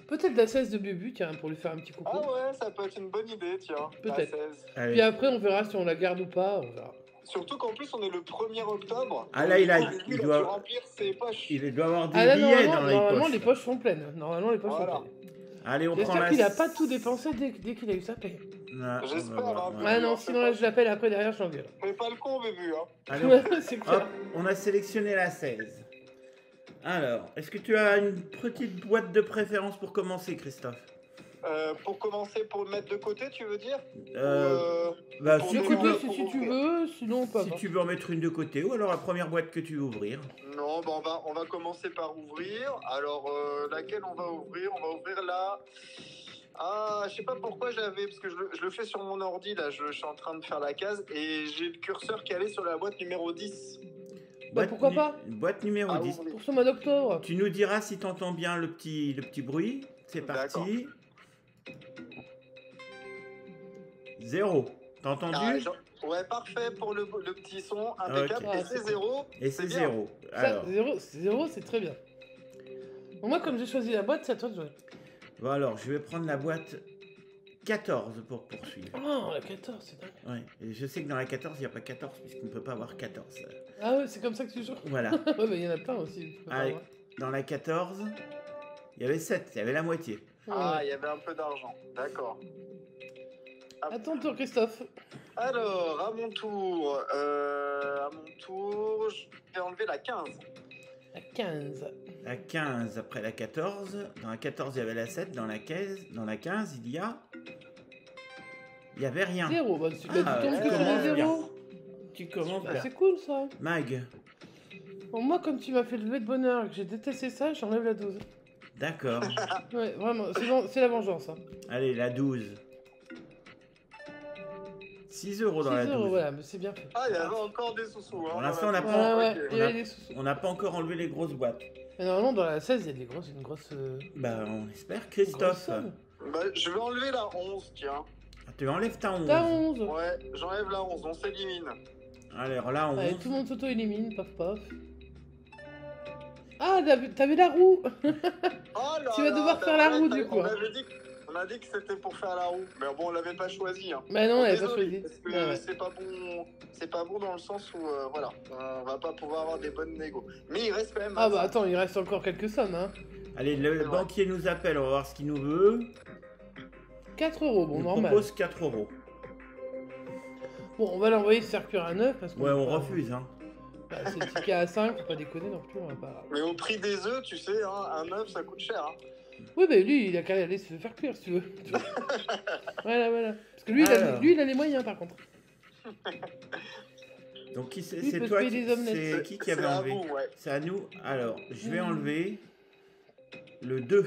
Peut-être la 16 de Bubu, tiens, pour lui faire un petit coucou. Ah ouais, ça peut être une bonne idée, tiens. la Peut-être. 16. Allez. Puis après, on verra si on la garde ou pas, on verra. Surtout qu'en plus on est le 1er octobre. Ah, là, il il doit- a dû remplir ses poches. Il doit avoir des Ah là, billets normalement, dans les les poches. poches sont pleines. Normalement, les poches Voilà. sont pleines. Allez, on prend J'espère la... qu'il a pas tout dépensé dès qu'il a eu sa paye. Ah, J'espère, on va voir, hein. ouais. Ouais, non, sinon là, je l'appelle après derrière, je l'engueule. Fais pas le con, bébé. Hein. Allez, on... C'est Hop, clair. on a sélectionné la 16. Alors, est-ce que tu as une petite boîte de préférence pour commencer, Christophe? Pour commencer, pour le mettre de côté, tu veux dire Bah, pour si, Du nous, tu côté, veux, pour si tu ouvrir. veux, sinon pas. si tu veux en mettre une de côté, ou alors la première boîte que tu veux ouvrir. Non, bah on va commencer par ouvrir. Alors, laquelle on va ouvrir? On va ouvrir la... Ah, je sais pas pourquoi parce que je le fais sur mon ordi, là, je suis en train de faire la case, et j'ai le curseur qui allait sur la boîte numéro 10. Bah, pourquoi pas? Boîte numéro Ah, 10. ouvrir. Pour ce mois d'octobre. Tu nous diras si tu entends bien le petit bruit. C'est D'accord. parti. 0. T'as entendu? Ah, Ouais, parfait pour le petit son, impeccable. Ok. Et c'est 0. Et c'est bien. 0. Ça, Alors, 0, c'est très bien. Bon, moi, comme j'ai choisi la boîte, c'est à toi de jouer. bon, alors, je vais prendre la boîte 14 pour poursuivre. Oh, la 14, c'est dingue. Ouais. Et je sais que dans la 14, il n'y a pas 14 puisqu'on ne peut pas avoir 14. Ah ouais, c'est comme ça que tu joues. Voilà. Ouais, mais il y en a plein aussi. tu peux pas Allez, avoir. dans la 14, il y avait 7, il y avait la moitié. Ah, Ouais. il y avait un peu d'argent. D'accord. À ton tour, Christophe. Alors, à mon tour, je vais enlever la 15. À 15. La 15 après la 14. Dans la 14, il y avait la 7. Dans la 15, il y a... Il n'y avait rien. 0. Bah, tu Ah, tombes tu que sur commences les bien. 0. Tu commences Bah, bien. c'est cool ça. Mag, Bon, moi, comme tu m'as fait lever de bonheur et que j'ai détesté ça, j'enlève la 12. d'accord. Ouais, vraiment, c'est la vengeance. Hein. Allez, la 12. 6 euros dans 6 la 12. euros, voilà, mais c'est bien fait. Ah, il y avait encore des sous-sous. Hein, Pour l'instant, on dans n'a la- pas- Ouais, ouais, Ok. il y avait des sous-sous. On n'a pas encore enlevé les grosses boîtes. Mais normalement, dans la 16, il y a une grosse Bah, on espère. grosse Christophe, somme. Bah, je vais enlever la 11, tiens. tu enlèves ta 11. T'as 11. Ouais, j'enlève la 11, on s'élimine. Allez, alors là, 11. Allez, tout le monde s'auto-élimine, paf paf. Ah, t'avais la roue. Oh là Tu vas là, devoir bah faire la ouais, roue, t'as- du coup, On hein. a dit que c'était pour faire la roue, mais bon, on l'avait pas choisi. Hein. Bah non, on l'avait pas Désolé, choisi. parce que Ouais, ouais. c'est pas bon dans le sens où, voilà, on va pas pouvoir avoir des bonnes négos. Mais il reste quand même... Ah bah attends, il reste encore quelques sommes, hein. Allez, le C'est vrai. banquier nous appelle, on va voir ce qu'il nous veut. 4 euros, bon, Il nous normal. propose 4 euros. Bon, on va l'envoyer se faire cuire à 9 parce qu'on Ouais, peut on pas- refuse, hein. Bah, c'est le ticket à 5, faut pas déconner non plus, on va pas... Mais au prix des œufs, tu sais, hein, un œuf, ça coûte cher. Hein. Oui, bah lui, il a qu'à aller se faire cuire si tu veux. Voilà, voilà. Parce que lui, Alors. lui, il a les moyens par contre. Donc, qui c'est Lui, il c'est peut toi se payer qui, des omelettes. c'est qui C'est avait à enlevé? vous, ouais. C'est à nous. Alors, je vais Mhm. enlever le 2.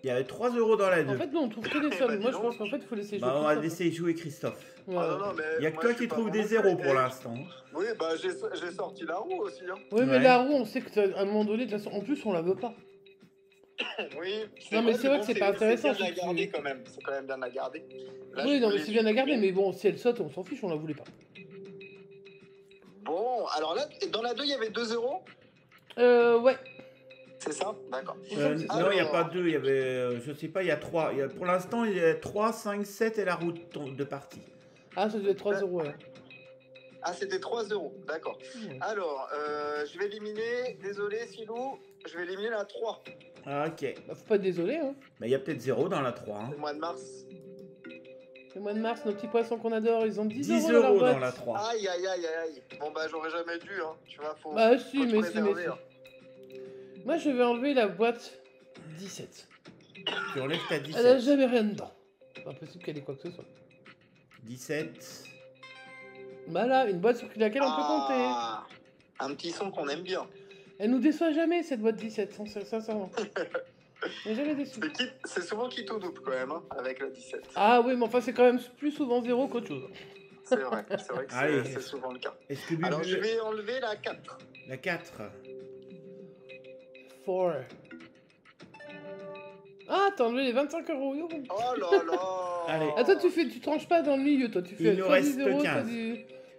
Il y avait 3 euros dans la 2. En fait, nous, on trouve que des Bah, sommes. dis Moi, je donc. pense qu'en fait, il faut laisser jouer. Bah, on va Christophe, laisser jouer Christophe. hein. Ah, Ouais. non, non, mais Il y a que moi, toi je suis qui pas trouves bon des non zéros plus. pour Et- l'instant. Oui, bah j'ai sorti la roue aussi. Hein. Oui, mais Ouais. la roue, on sait qu'à un moment donné, de toute façon, en plus, on la veut pas. Oui. Non, mais c'est vrai que c'est pas intéressant, C'est bien de la si tu- garder quand même. C'est quand même bien de la garder. Là, Oui, je non, mais voulais c'est bien à garder, supprimer. mais bon, si elle saute, on s'en fiche, on la voulait pas. Bon, alors là, dans la 2, il y avait 2 euros. Ouais. C'est ça? D'accord. Non, il n'y a Alors. pas 2, il y avait, je sais pas, il y a 3. Pour l'instant, il y a 3, 5, 7 et la route de partie. Ah, ça doit être 3 euros, là. Ah, c'était 3 euros. D'accord. Ouais. Alors, je vais éliminer, désolé Silou, je vais éliminer la 3. Ah, ok. Bah, faut pas être désolé, hein. Mais il y a peut-être 0 dans la 3. Hein. C'est le mois de mars. Le mois de mars, nos petits poissons qu'on adore, ils ont 10 10 euros dans leur euros boîte. dans la 3. Aïe, aïe, aïe, aïe, aïe. Bon, bah, j'aurais jamais dû, hein. Tu vois, faut. Bah, si, faut te mais si, mais préserver, si. hein. Moi, je vais enlever la boîte 17. Tu enlèves ta Elle a 17. jamais rien dedans. C'est pas possible qu'elle ait quoi que ce soit. 17. Voilà, une boîte sur laquelle on peut compter. Ah, un petit son qu'on aime bien. Elle nous déçoit jamais, cette boîte 17, sincèrement. Elle est jamais déçue. C'est souvent qui tout double quand même, hein, avec la 17. Ah oui, mais enfin, c'est quand même plus souvent 0 qu'autre chose. C'est vrai que Allez. c'est souvent le cas. Est-ce que Bubu... Alors, je vais enlever la 4. La 4. 4. Ah, t'as enlevé les 25 euros. Yo. Oh là là. Allez. Ah, toi, tu tranches pas dans le milieu, toi. Tu fais Il nous soit reste 10 euros, 15.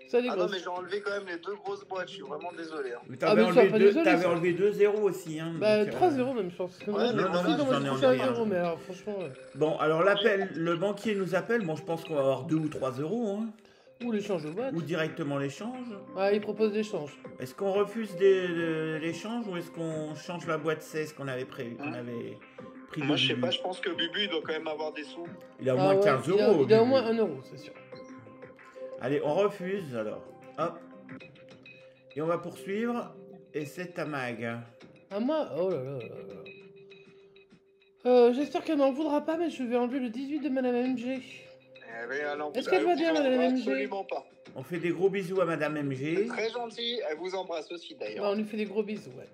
soit des Ah non, grosses. mais j'ai enlevé quand même les 2 grosses boîtes, je suis vraiment désolé. Hein. Mais Ah, t'avais mais sois pas enlevé, désolé, t'avais ça. enlevé 2 zéros aussi. Hein, Bah, donc, 3 euros même, je pense. Parce que Ouais, moi, mais moi, voilà, moi, j'en ai je touche à enlevé 1 un. euro, mais alors, franchement. Bon, alors l'appel, le banquier nous appelle. Bon, je pense qu'on va avoir 2 ou 3 euros. Hein, Ou l'échange de boîte. ou directement l'échange. Ah, il propose l'échange. Est-ce qu'on refuse l'échange ou est-ce qu'on change la boîte 16 qu'on avait prévu, qu'on avait pris de Moi, je sais Bubu? pas, je pense que Bubu, il doit quand même avoir des sous. Il a au Ah moins ouais, 15 il a- euros. Il a au Bubu. moins 1 euro, c'est sûr. Allez, on refuse alors. Hop. Et on va poursuivre. Et c'est à Mag. À moi. Oh là là là là. J'espère qu'elle m'en voudra pas, mais je vais enlever le 18 de Madame MG. Eh ben, alors, Est-ce qu'elle va bien, vous Madame embrasse MG? Absolument pas. On fait des gros bisous à Madame C'est MG. très gentil, elle vous embrasse aussi d'ailleurs. Bah, on lui fait des gros bisous, ouais.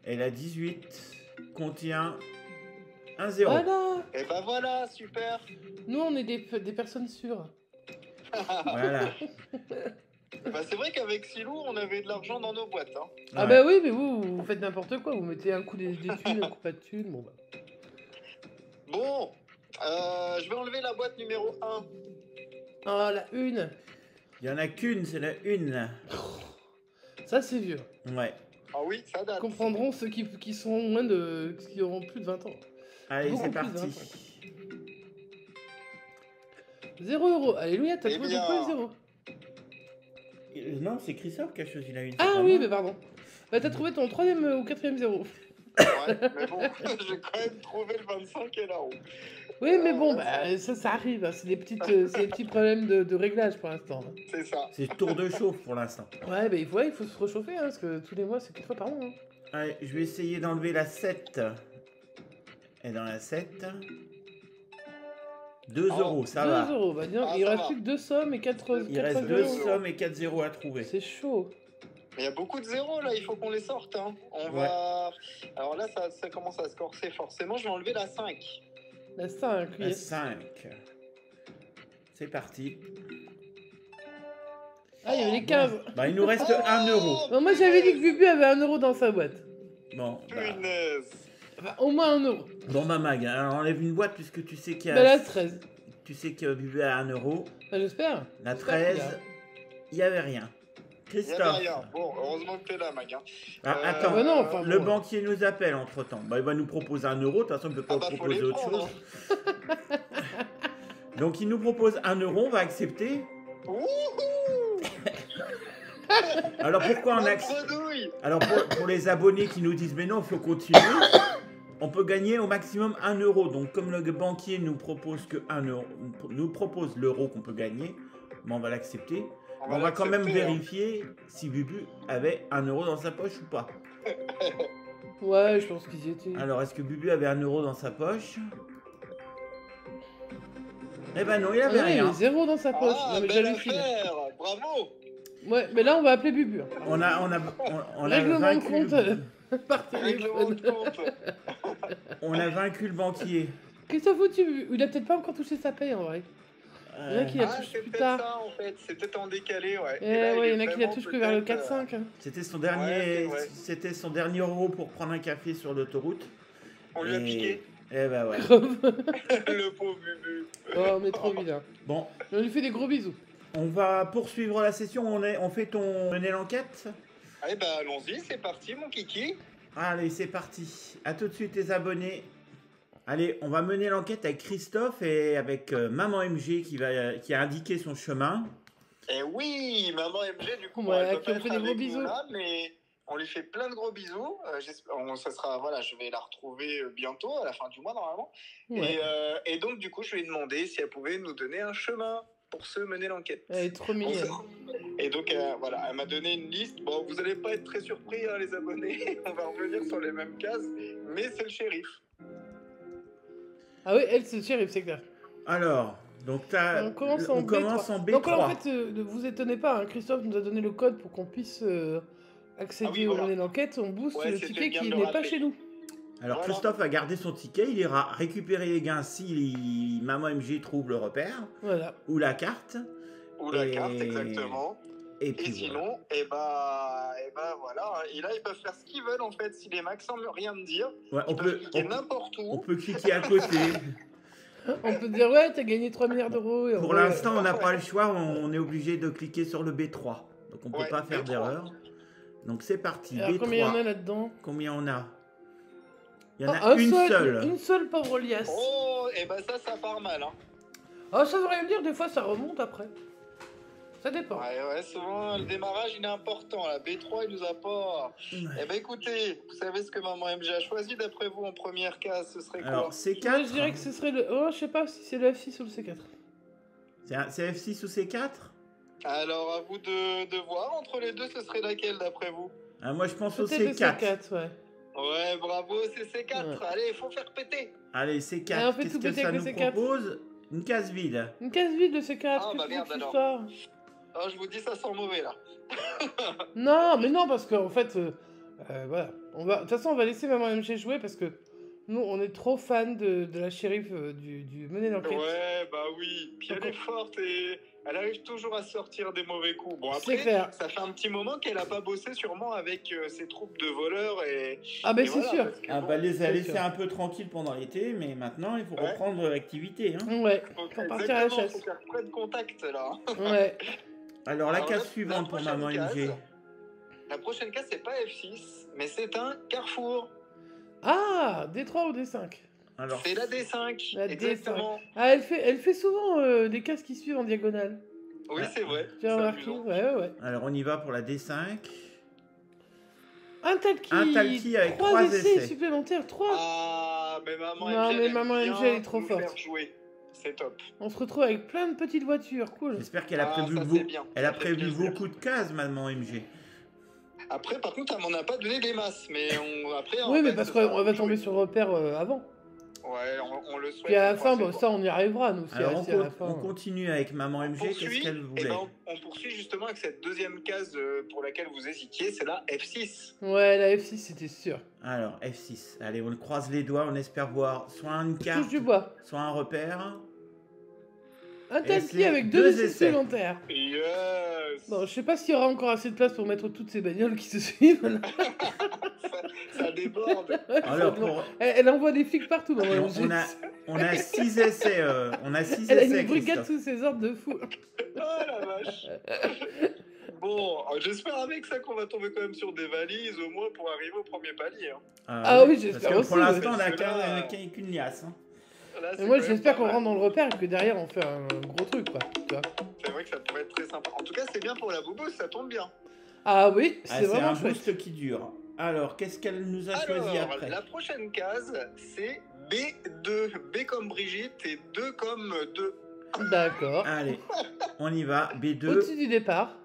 Et la 18 contient un 0. Voilà. Et ben voilà, super. Nous, on est des personnes sûres. Voilà. Bah, c'est vrai qu'avec Silou, on avait de l'argent dans nos boîtes. Hein. Ah Ouais. bah oui, mais vous faites n'importe quoi. Vous mettez un coup des thunes, un coup pas de thunes. Bon bah. Bon, Je vais enlever la boîte numéro 1. Ah, la une. Il y en a qu'une, c'est la une. Ça, c'est vieux. Ouais. Ah oui, ça date. Comprendront ceux qui sont moins de... qui auront plus de 20 ans. Allez, Beaucoup c'est plus, parti. 0 €. Alléluia, t'as Eh trouvé bien. ton premier 0. Non, c'est Christophe qui a choisi la une. c'est Ah pas oui, moi. mais pardon. Bah, t'as trouvé ton troisième ou quatrième 0. Ouais, mais bon, j'ai quand même trouvé le 25 et là-haut. Oui, mais bon, bah, ça arrive. Hein. C'est des petits problèmes de réglage pour l'instant. Hein. C'est ça. C'est tour de chauffe pour l'instant. Ouais, bah, il faut se réchauffer, hein, parce que tous les mois, c'est 4 fois par an. Hein. Allez, je vais essayer d'enlever la 7. Et dans la 7... 2 Oh, €, ça 2 va. €. Bah, dis donc, Ah, il ça reste va. plus que 2 sommes et 4 Il reste 2 0. sommes et 4 zéros à trouver. C'est chaud. Mais il y a beaucoup de zéros là, il faut qu'on les sorte. Hein. On Ouais. va. Alors là, ça commence à se corser forcément. Je vais enlever la 5. La 5, La oui. 5. C'est parti. Ah, il y avait les 15. Bah, il nous reste 1 €. Non, moi, j'avais dit que Bubu avait 1 € dans sa boîte. Bon, bah, Punaise. Enfin, au moins 1 €. bon bah Mag, alors enlève une boîte puisque tu sais qu'il y Bah, a... la 13. Tu sais que Bubu a 1 €. Bah, j'espère. La J'espère 13, qu'il a. il n'y avait rien. Il y avait Christophe. rien. Bon, heureusement que t'es là, Mag. Hein. Ah, attends, bah non, enfin, le bon. banquier nous appelle entre temps. Bah, il va nous proposer 1 €. De toute façon, il ne peut pas Ah bah, faut proposer les autre prendre. chose. Donc, il nous propose 1 €, on va accepter. Wouhou. Alors, pourquoi on Ma accepte? grenouille. Alors, pour les abonnés qui nous disent, mais non, il faut continuer, on peut gagner au maximum 1 €. Donc, comme le banquier nous propose que 1 €, nous propose l'euro qu'on peut gagner, mais on va l'accepter. On va quand même l'accepter, hein. vérifier si Bubu avait 1 € dans sa poche ou pas. Ouais, je pense qu'ils y étaient. Alors, est-ce que Bubu avait 1 € dans sa poche? Eh ben non, il Ah avait non, il rien. avait 0 dans sa poche. Ah, Non, mais belle j'hallucine. affaire. Bravo. Ouais, mais là, on va appeler Bubu. Hein. On a Règlement de vaincu, compte par Règlement de téléphone. compte. on a vaincu le banquier. Christophe, il a peut-être pas encore touché sa paye en vrai. Il y en a qui la Ah, touchent c'est plus peut-être tard. ça en fait. C'est peut-être en décalé, ouais. Eh Et là, ouais, il y en est a qui la vraiment touchent que vers le peut-être, 4-5. Hein. C'était son Ouais, dernier, c'est vrai. c'était son dernier euro pour prendre un café sur l'autoroute. On lui a Et- piqué. Eh ben ouais. Le pauvre Bubu. Oh, on est trop vilain. Bon, On lui fait des gros bisous. on va poursuivre la session. On fait ton mener l'enquête. Allez, bah allons-y, c'est parti, mon kiki. Allez, c'est parti. À tout de suite, les abonnés. Allez, on va mener l'enquête avec Christophe et avec Maman MG qui a indiqué son chemin. Et oui, maman MG, du coup, Ouais, elle peut qui on pas fait être des gros avec bisous. nous là, mais on lui fait plein de gros bisous. Ça sera, voilà, je vais la retrouver bientôt, à la fin du mois normalement. Ouais. Et donc, du coup, je lui ai demandé si elle pouvait nous donner un chemin pour se mener l'enquête. Elle est trop mignonne. Et donc, voilà, elle m'a donné une liste. Bon, vous allez pas être très surpris, hein, les abonnés. On va revenir sur les mêmes cases, mais c'est le shérif. Ah oui, elle, c'est le shérif, c'est clair. Alors, donc On commence en B3. B3. Donc là, en fait, ne vous étonnez pas, hein, Christophe nous a donné le code pour qu'on puisse accéder Ah oui, au voilà. monnaie d'enquête. On booste Ouais, le c'était ticket bien qui de n'est le pas rappeler. chez nous. Alors, Voilà. Christophe a gardé son ticket. Il ira récupérer les gains si Maman MG trouve le repère Voilà. ou la carte. Ou la Et- carte, exactement. Et Et puis voilà. sinon, voilà. Et là, ils peuvent faire ce qu'ils veulent, en fait. Si les mecs sans rien me dire, Ouais, ils peuvent cliquer n'importe on où. peut cliquer à côté. On peut dire, ouais, t'as gagné 3 milliards d'euros. et on Pour va- l'instant, on n'a pas le choix. On est obligé de cliquer sur le B3. Donc, on ne peut Ouais, pas faire B3. d'erreur. Donc, c'est parti. Alors, B3. combien il y en a là-dedans? Combien on a? Il y en Oh, a une seule. Une seule, pauvre liasse. Oh, et ben ça part mal, hein. Oh, ça veut rien dire, des fois ça remonte après. Ça dépend. Ouais, souvent, le démarrage, il est important. La B3, il nous a pas... Eh ben, écoutez, vous savez ce que Maman MG a choisi, d'après vous, en première case, ce serait quoi? Alors, Moi, C4. je dirais que ce serait le. Oh, je sais pas si c'est le F6 ou le C4. C'est F6 ou C4? Alors, à vous de voir. Entre les deux, ce serait laquelle, d'après vous? Ah, moi, je pense au Peut-être le C4. C4, ouais. Ouais, bravo, c'est C4. Ouais. Allez, il faut faire péter. Allez, C4. Allez, on fait Qu'est-ce tout que péter ça avec nous le C4. propose? Une case vide. Une case vide le C4. Ah, Qu'est-ce bah que merde, c'est que alors. ça? Oh, je vous dis, ça sent mauvais, là. Non, mais non, parce qu'en fait, voilà. De toute façon, on va laisser Maman MG jouer parce que Nous, on est trop fans de la shérif du mener d'enquête. Ouais, bah oui. Puis elle est forte et elle arrive toujours à sortir des mauvais coups. Bon, C'est après, clair. ça fait un petit moment qu'elle a pas bossé sûrement avec ses troupes de voleurs et. Ah ben et c'est voilà, sûr. parce que Ah bon, bah les a c'est laissés sûr. un peu tranquilles pendant l'été, mais maintenant il faut Ouais. reprendre l'activité. Hein. Ouais, faut- faut partir à la exactement, chasse. faut faire près de contact là. Ouais. Alors la Alors, case la suivante pour prochaine Maman case, MG. La prochaine case, c'est pas F6, mais c'est un carrefour. Ah, D3 ou D5? Alors, C'est la D5. La D5. Exactement. Ah, elle fait souvent des cases qui suivent en diagonale. Oui, Ah. c'est vrai. J'ai c'est remarqué, amusant. ouais. alors on y va pour la D5. Un talkie, Un talkie avec 3 trois essais essais. supplémentaires, 3. Ah, mais maman Non, MG, mais elle maman aime MG, bien elle est trop nous forte. faire jouer. C'est top. On se retrouve avec plein de petites voitures, cool. J'espère qu'elle a Ah, prévu, ça, beau- c'est bien. elle a Ça fait prévu plaisir. beaucoup de cases, Maman MG. Après, par contre, elle m'en a pas donné des masses, mais après. Oui, mais va parce se qu'on faire va jouer. tomber sur le repère avant. Ouais, on le souhaite. Puis à la on fin, croise les bon, doigts. ça on y arrivera, nous, si Alors si à la fin. on continue avec Maman MG. Qu'est-ce Poursuit, qu'elle et voulait ben, on poursuit justement avec cette deuxième case pour laquelle vous hésitiez, c'est la F6. Ouais, la F6, c'était sûr. Alors F6. Allez, on croise les doigts. On espère voir soit une Je carte, touche du bois. soit un repère. Un Et talkie c'est avec deux 2 essais essais. supplémentaires. Yes. Bon, je sais pas s'il y aura encore assez de place pour mettre toutes ces bagnoles qui se suivent. Là. ça déborde. Alors pour Elle envoie des flics partout. Maman Non, MG. on a 6 essais. On a 6 Elle a essais, une brigade Christophe. sous ses ordres de fou. Oh la vache. Bon, j'espère avec ça qu'on va tomber quand même sur des valises au moins pour arriver au premier palier. Hein. Ah oui, parce j'espère que aussi, Pour l'instant, ouais. on a Parce que là- qu'une liasse. Hein. Là, c'est Et moi, quand même j'espère pas qu'on mal. rentre dans le repère et que derrière, on fait un gros truc, quoi. Tu vois. C'est vrai que ça pourrait être très sympa. En tout cas, c'est bien pour la boubou, ça tombe bien. Ah oui, Ah, c'est c'est vraiment un chouette. boost qui dure. Alors, qu'est-ce qu'elle nous a choisi Alors, après la prochaine case, c'est B2. B comme Brigitte et 2 comme 2. D'accord. Allez, on y va. B2. Au-dessus du départ,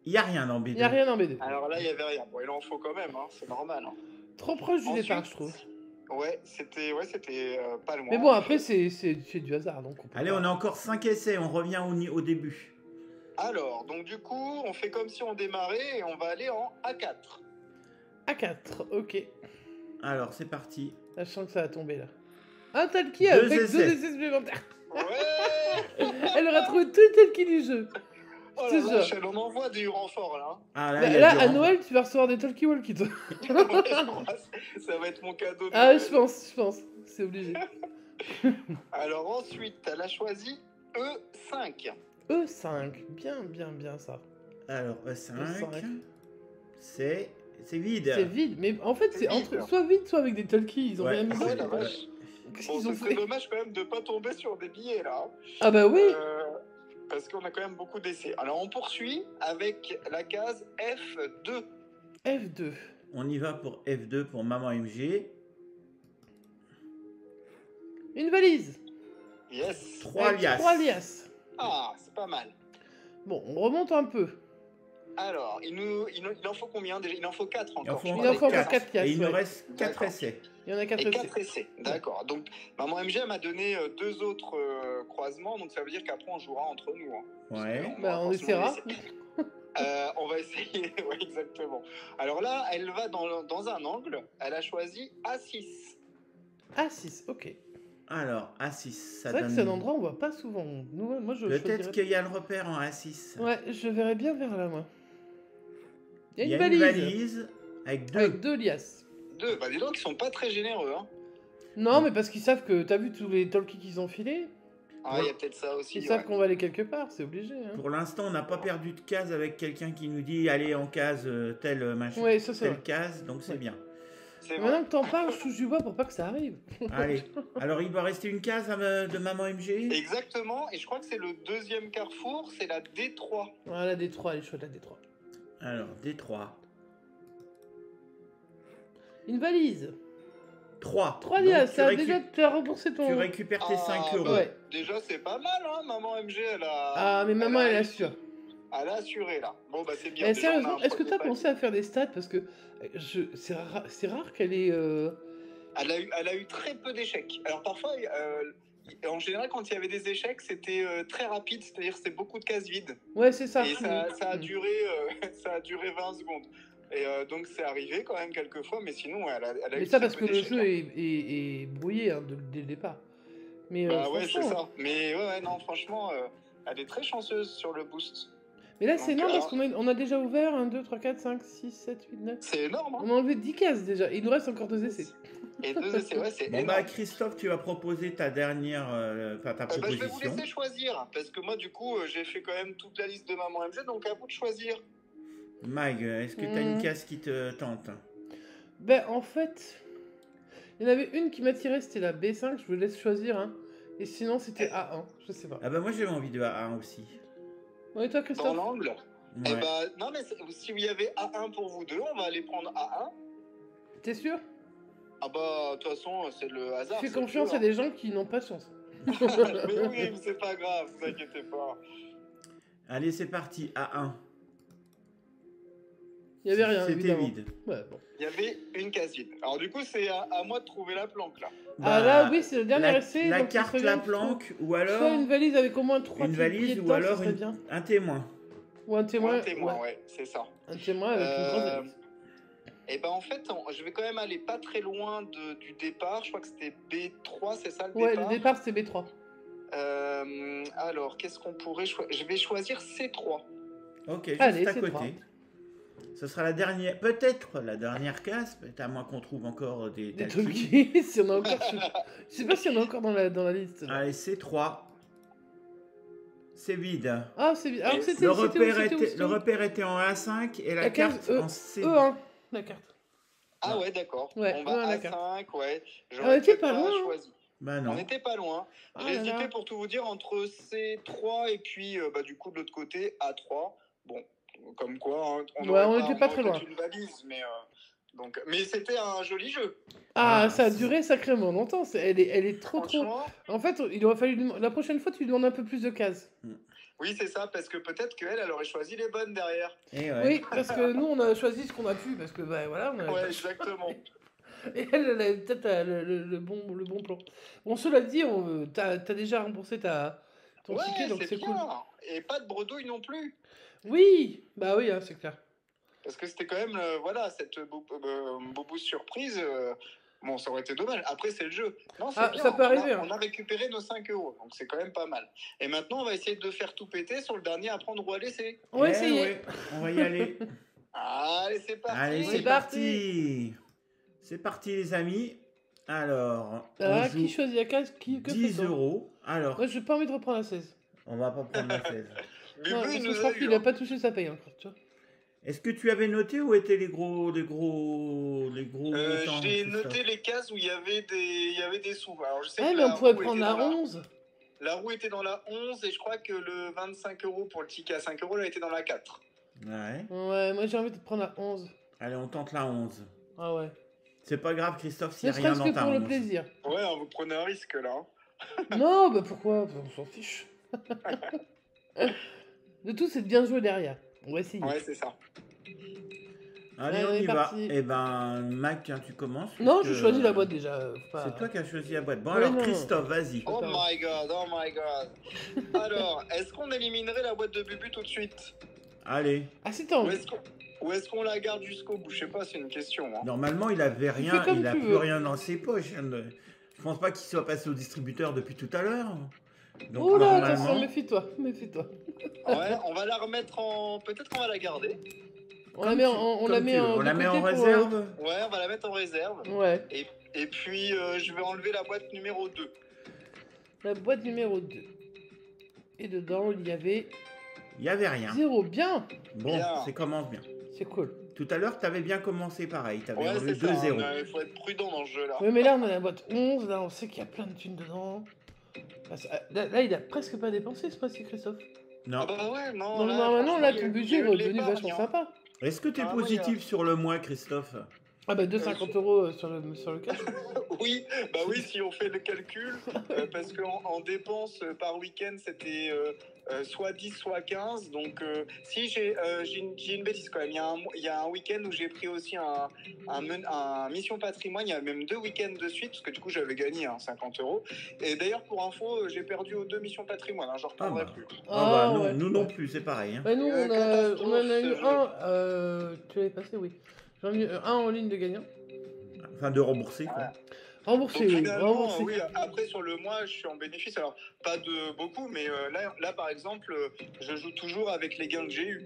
Il n'y a rien dans B2. il n'y a rien en B2. Alors là, il n'y avait rien. Bon, il en faut quand même, hein, c'est normal. Hein. Trop proche du Ensuite, départ, je trouve. Ouais, c'était pas loin. Mais bon, après, c'est du hasard, donc on peut Allez, pas- on a encore 5 essais. On revient au début. Alors, donc du coup, on fait comme si on démarrait et on va aller en A4. A4, ok. Alors, c'est parti. Là, je sens que ça va tomber, là. Un talkie Deux avec 2 essais. essais supplémentaires. Ouais. Elle aura trouvé tout le talkie du jeu. Oh C'est la ça. vache, elle en envoie du renfort là. Ah, là, Là, il y a là, du à renfort. Noël, tu vas recevoir des talkie-walkie, toi. Ouais, je crois que ça va être mon cadeau. de Ah, Noël. je pense. C'est obligé. Alors ensuite, elle a choisi E5. E5, bien ça. Alors, E5. E5. C'est vide. C'est vide, mais en fait, c'est C'est vide. entre soit vide, soit avec des talkies. Ils ont Ouais. rien mis. Ouais, la vache. Qu'est-ce Bon, qu'ils ont ce serait fait? dommage quand même de pas tomber sur des billets là. Ah bah oui. Parce qu'on a quand même beaucoup d'essais. Alors on poursuit avec la case F2. F2. On y va pour F2 pour Maman MG. Une valise. Yes. 3 Avec liasses. 3 liasses. Ah, c'est pas mal. Bon, on remonte un peu. Alors, il en faut combien déjà? Il en faut 4 encore. Il en faut je Il crois, en faut avec encore quatre. 4 liasses. Et il nous ouais. reste 4 D'accord. essais. Il y en a 4 Et aussi. 4 essais. D'accord. Donc, Maman MG elle m'a donné 2 autres croisements. Donc, ça veut dire qu'après, on jouera entre nous. Hein. Ouais. Bah, on va essaiera. forcément essayer. On va essayer. Oui, exactement. Alors là, elle va dans un angle. Elle a choisi A6. A6, ok. Alors, A6, ça C'est vrai que donne... c'est un endroit où on voit pas souvent. Nous, moi, je Peut-être choisirais- qu'il y a le repère en A6. Ouais, je verrais bien vers là, moi. Il Il y a une valise. avec 2. Avec 2 liasses. 2. Bah, dis donc, ils sont pas très généreux. Hein. Non, mais parce qu'ils savent que t'as vu tous les talkies qu'ils ont filés. Ah, il y a peut-être ça aussi. Ils ouais. savent qu'on va aller quelque part, c'est obligé. Hein. Pour l'instant, on n'a pas perdu de case avec quelqu'un qui nous dit allez en case telle machin, Ouais, ça c'est telle vrai. case, donc c'est Ouais. bien. C'est vrai. Maintenant que t'en parles, je touche du bois pour pas que ça arrive. Allez, alors il doit rester une case de Maman MG. Exactement. Et je crois que c'est le deuxième carrefour. C'est la D3. Voilà, D3, elle est chouette, la D3. Alors, D3. Une valise. 3. 3 liasses, ça, déjà tu as remboursé ton. tu récupères tes 5 euros. ouais. Déjà, c'est pas mal, hein. Maman MG, elle a. Ah, mais maman, elle assure. Elle a assuré, là. Bon, bah, c'est bien. Eh, Déjà, on a sérieusement, un est-ce que premier t'as palier. pensé à faire des stats? Parce que c'est rare qu'elle ait. Elle a eu très peu d'échecs. Alors, parfois, en général, quand il y avait des échecs, c'était très rapide, c'est-à-dire c'était beaucoup de cases vides. Ouais, c'est ça. Et ça a Mm. duré, ça a duré 20 secondes. Et donc c'est arrivé quand même quelques fois, mais sinon elle a Mais eu ça très parce peu que le d'échecs, jeu hein. est brouillé hein, dès le départ. Mais Bah ouais, c'est franchement. ça. Mais ouais, non, franchement, elle est très chanceuse sur le boost. Mais là, c'est Donc, énorme parce alors, qu'on a déjà ouvert 1, 2, 3, 4, 5, 6, 7, 8, 9. c'est énorme, On hein. a enlevé 10 cases déjà. Il nous reste encore 2 essais. Et 2 essais, ouais, c'est Bon énorme. bah Christophe, tu vas proposer ta dernière, ta Bah, je vais vous proposition. laisser choisir, parce que moi, du coup, j'ai fait quand même toute la liste de Maman MZ, donc à vous de choisir. Mag, est-ce que tu as une case qui te tente? Ben, en fait, il y en avait une qui m'attirait, c'était la B5. Je vous laisse choisir. Hein. Et sinon, c'était A1. Je sais pas. Ah bah moi j'avais envie de A1 aussi. Bon, et toi, Dans Christophe? l'angle. Ouais. Et bah, non, mais si il y avait A1 pour vous deux, on va aller prendre A1. T'es sûr? Ah bah, de toute façon, c'est le hasard. Fais c'est le confiance jeu, à des gens qui n'ont pas de chance. hein. Mais oui, c'est pas grave, vous inquiétez pas. Allez, c'est parti, A1. Il y avait rien, C'était évidemment. vide. Ouais, bon. Il y avait une case vide. Alors du coup, c'est à moi de trouver la planque, là. Ah là, oui, c'est le dernier la, essai. la donc il carte, serait la bien planque, ou Soit alors une valise avec au moins 3 une valise, ou alors un témoin. Ou un témoin. Un témoin, ouais, c'est ça. Un témoin avec une grande valise. Et ben en fait, je vais quand même aller pas très loin du départ. Je crois que c'était B3, c'est ça le Ouais, départ. le départ c'était B3. Alors, qu'est-ce qu'on pourrait choisir? Je vais choisir C3. Ok, juste Allez, à c'est côté. trois. Ce sera la dernière, peut-être la dernière case, peut-être à moins qu'on trouve encore des Des talkies. trucs. Si on a encore. Je sais pas s'il y en a encore dans la liste. là. Allez, C3. C'est vide. Ah, c'est bien. Alors, c'était Le où, le repère était en A5 et la La case carte en C. E1, la carte. Ah ouais, d'accord. Ouais, On va la à carte. 5, ouais. on J'aurais était peut-être pas loin, hein. choisi. Bah On non. n'était pas loin. Ah J'ai là hésité là. pour tout vous dire entre C3 et puis bah, du coup de l'autre côté A3. Bon, comme quoi, hein, on Ouais, aurait on était pas aurait très peut-être loin. une valise, mais c'était un joli jeu. Ah, Ah, ça a c'est- duré sacrément longtemps. Elle est trop. Franchement, En fait, il aurait fallu. La prochaine fois, tu lui demandes un peu plus de cases. oui, c'est ça, parce que peut-être qu'elle, elle aurait choisi les bonnes derrière. Et ouais. Oui, parce que nous, on a choisi ce qu'on a pu. Parce que, bah voilà, on a. Ouais, exactement. Et elle a peut-être le bon plan. Bon, cela dit, t'as déjà remboursé ton Ouais, ticket, donc c'est bien. cool. Et pas de bredouille non plus. Oui, bah oui, hein, c'est clair. Parce que c'était quand même, voilà, cette boubou surprise. Bon, ça aurait été dommage. Après, c'est le jeu. Non, c'est Ah, bien. ça peut arriver, hein. On a récupéré nos 5 €. Donc, c'est quand même pas mal. Et maintenant, on va essayer de faire tout péter sur le dernier à prendre ou à laisser. On va Eh essayer. ouais, on va y aller. Allez, c'est parti. Allez, C'est c'est parti. C'est parti, les amis. Alors, Ah, on qui joue choisit la case que 10 fait-on? €. Alors, Moi, j'ai pas envie de reprendre la 16. on va pas prendre la 16. Bubu, Non, parce il que nous je crois a eu. qu'il a pas touché sa paye encore, tu vois. Est-ce que tu avais noté où étaient les gros montants, J'ai Christophe noté les cases où il y avait des sous. Alors, je sais Ouais, que mais la on pourrait roue prendre était la dans 11. La roue était dans la 11 et je crois que le 25 € pour le ticket à 5 €, elle était dans la 4. Ouais. Ouais, moi j'ai envie de prendre la 11. Allez, on tente la 11. Ah ouais. C'est pas grave, Christophe, s'il Ne n'y a rien serait-ce dans que ta pour le 11. plaisir. Ouais, hein, vous prenez un risque là. Non, bah pourquoi? On s'en fiche. Le tout, c'est de bien jouer derrière. On va essayer. Ouais, c'est ça. Allez, Allez, on y va. parti. Eh ben, Mac, tiens, tu commences. Non, puisque- j'ai choisi la boîte déjà. C'est toi qui as choisi la boîte. Bon, Ouais, alors, non. Christophe, vas-y. Oh Attends. my god, oh my god. Alors, est-ce qu'on éliminerait la boîte de Bubu tout de suite? Allez. Ah, c'est temps. Ou est-ce qu'on la garde jusqu'au bout? Je sais pas, c'est une question. Hein. Normalement, il avait rien, fais comme il a tu plus veux. rien dans ses poches. Je pense pas qu'il soit passé au distributeur depuis tout à l'heure. Donc, Oh là, normalement, attention, méfie-toi, méfie-toi. Ouais, on va la remettre en. Peut-être qu'on va la garder. On la met comme la tu met veux. en, On de la met en côté pour, réserve. Ouais, on va la mettre en réserve. Ouais. Et puis, je vais enlever la boîte numéro 2. La boîte numéro 2. Et dedans, il y avait Il y avait rien. 0. Bien. Bon, Bien. ça commence bien. C'est cool. Tout à l'heure, tu avais bien commencé pareil. Tu avais Ouais, enlevé c'est ça. 2-0. Il faut être prudent dans ce jeu-là. Ouais, mais là, on a la boîte 11. Là, on sait qu'il y a plein de thunes dedans. Là, il a presque pas dépensé ce mois-ci, Christophe. Non. Ah bah ouais, non. Donc, là, normalement, franchement, là, il y a ton eu- budget il y a est eu de devenu l'épargne, vachement hein. sympa. Est-ce que tu es Ah oui, positif sur le mois, Christophe? Ah bah 2,50 € sur le cash. Oui, bah oui, si on fait le calcul, parce qu'en dépenses par week-end, c'était soit 10, soit 15. Donc, si j'ai une bêtise quand même. Il y a un week-end où j'ai pris aussi un Mission Patrimoine. Il y a même 2 week-ends de suite, parce que du coup, j'avais gagné 50 €. Et d'ailleurs, pour info, j'ai perdu aux 2 Missions Patrimoine. J'en reprendrai plus. Ah bah non, ouais. nous non plus, c'est pareil. Hein. Bah nous, on en Catastrophe, a eu ce jeu. un, tu l'avais passé, oui. J'en ai eu un en ligne de gagnant. Enfin, de rembourser, quoi. Remboursé, Donc oui. finalement, Remboursé. oui, après sur le mois, je suis en bénéfice. Alors, pas de beaucoup, mais là, par exemple, je joue toujours avec les gains que j'ai eus.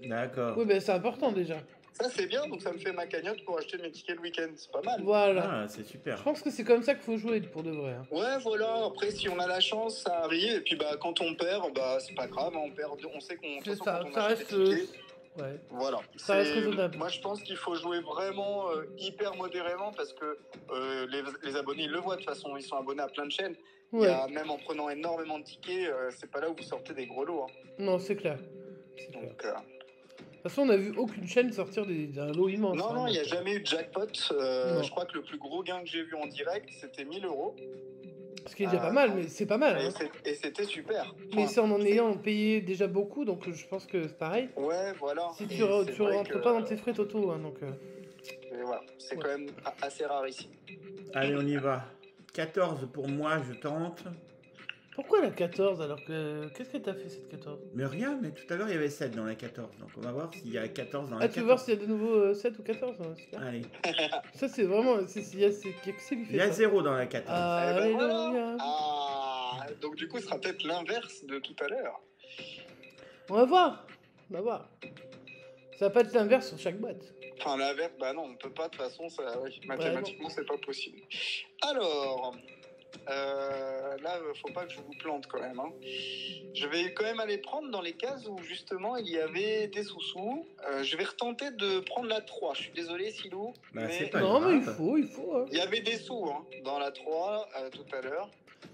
D'accord. Oui, bah c'est important déjà. Ça, c'est bien, donc ça me fait ma cagnotte pour acheter mes tickets le week-end. C'est pas mal. Voilà. Ah, c'est super. Je pense que c'est comme ça qu'il faut jouer pour de vrai. Hein. Ouais, voilà. Après, si on a la chance, ça arrive. Et puis, bah, quand on perd, bah, c'est pas grave. On perd. On sait qu'on. de toute C'est façon, ça, quand on ça achète reste. des tickets, Ouais. voilà. Ça reste C'est- raisonnable. Moi, je pense qu'il faut jouer vraiment hyper modérément parce que les abonnés, ils le voient de toute façon. Ils sont abonnés à plein de chaînes. Il y Ouais. a, même en prenant énormément de tickets, c'est pas là où vous sortez des gros lots. Hein. Non, c'est clair. C'est clair. Donc, De toute façon, on n'a vu aucune chaîne sortir d'un lot immense. non, hein, non, il n'y a donc, jamais eu de jackpot. Non. Je crois que le plus gros gain que j'ai vu en direct, c'était 1000 €. Ce qui est déjà pas mal, mais c'est pas mal. Hein. Et c'était super. Mais Enfin, c'est en ayant payé déjà beaucoup, donc je pense que c'est pareil. ouais, voilà. Si Et tu c'est vrai rentres que- pas dans tes frais totaux, hein, donc. et voilà, c'est Ouais. quand même assez rare ici. Allez, on y va. 14 pour moi, je tente. Pourquoi la 14 alors que. Qu'est-ce que t'as fait cette 14 Mais rien, mais tout à l'heure, il y avait 7 dans la 14. Donc, on va voir s'il y a 14 dans la Ah, tu 14. veux voir s'il y a de nouveau 7 ou 14 hein, super. Allez. Ça, c'est vraiment. Il y a que c'est qui Il y a fait ça. 0 dans la 14. Ah, Eh ben voilà. alléluia. Ah, donc du coup, ce sera peut-être l'inverse de tout à l'heure. On va voir. On va voir. Ça va pas être l'inverse sur chaque boîte. Enfin, l'inverse, bah non, on peut pas, de toute façon, ça, oui, mathématiquement, c'est pas possible. Alors, là, faut pas que je vous plante quand même. Hein. Je vais quand même aller prendre dans les cases où justement il y avait des sous-sous. Je vais retenter de prendre la 3. Je suis désolé, Silou. Bah, mais c'est pas Non, mais grave. il faut. Hein. il y avait des sous hein, dans la 3 tout à l'heure.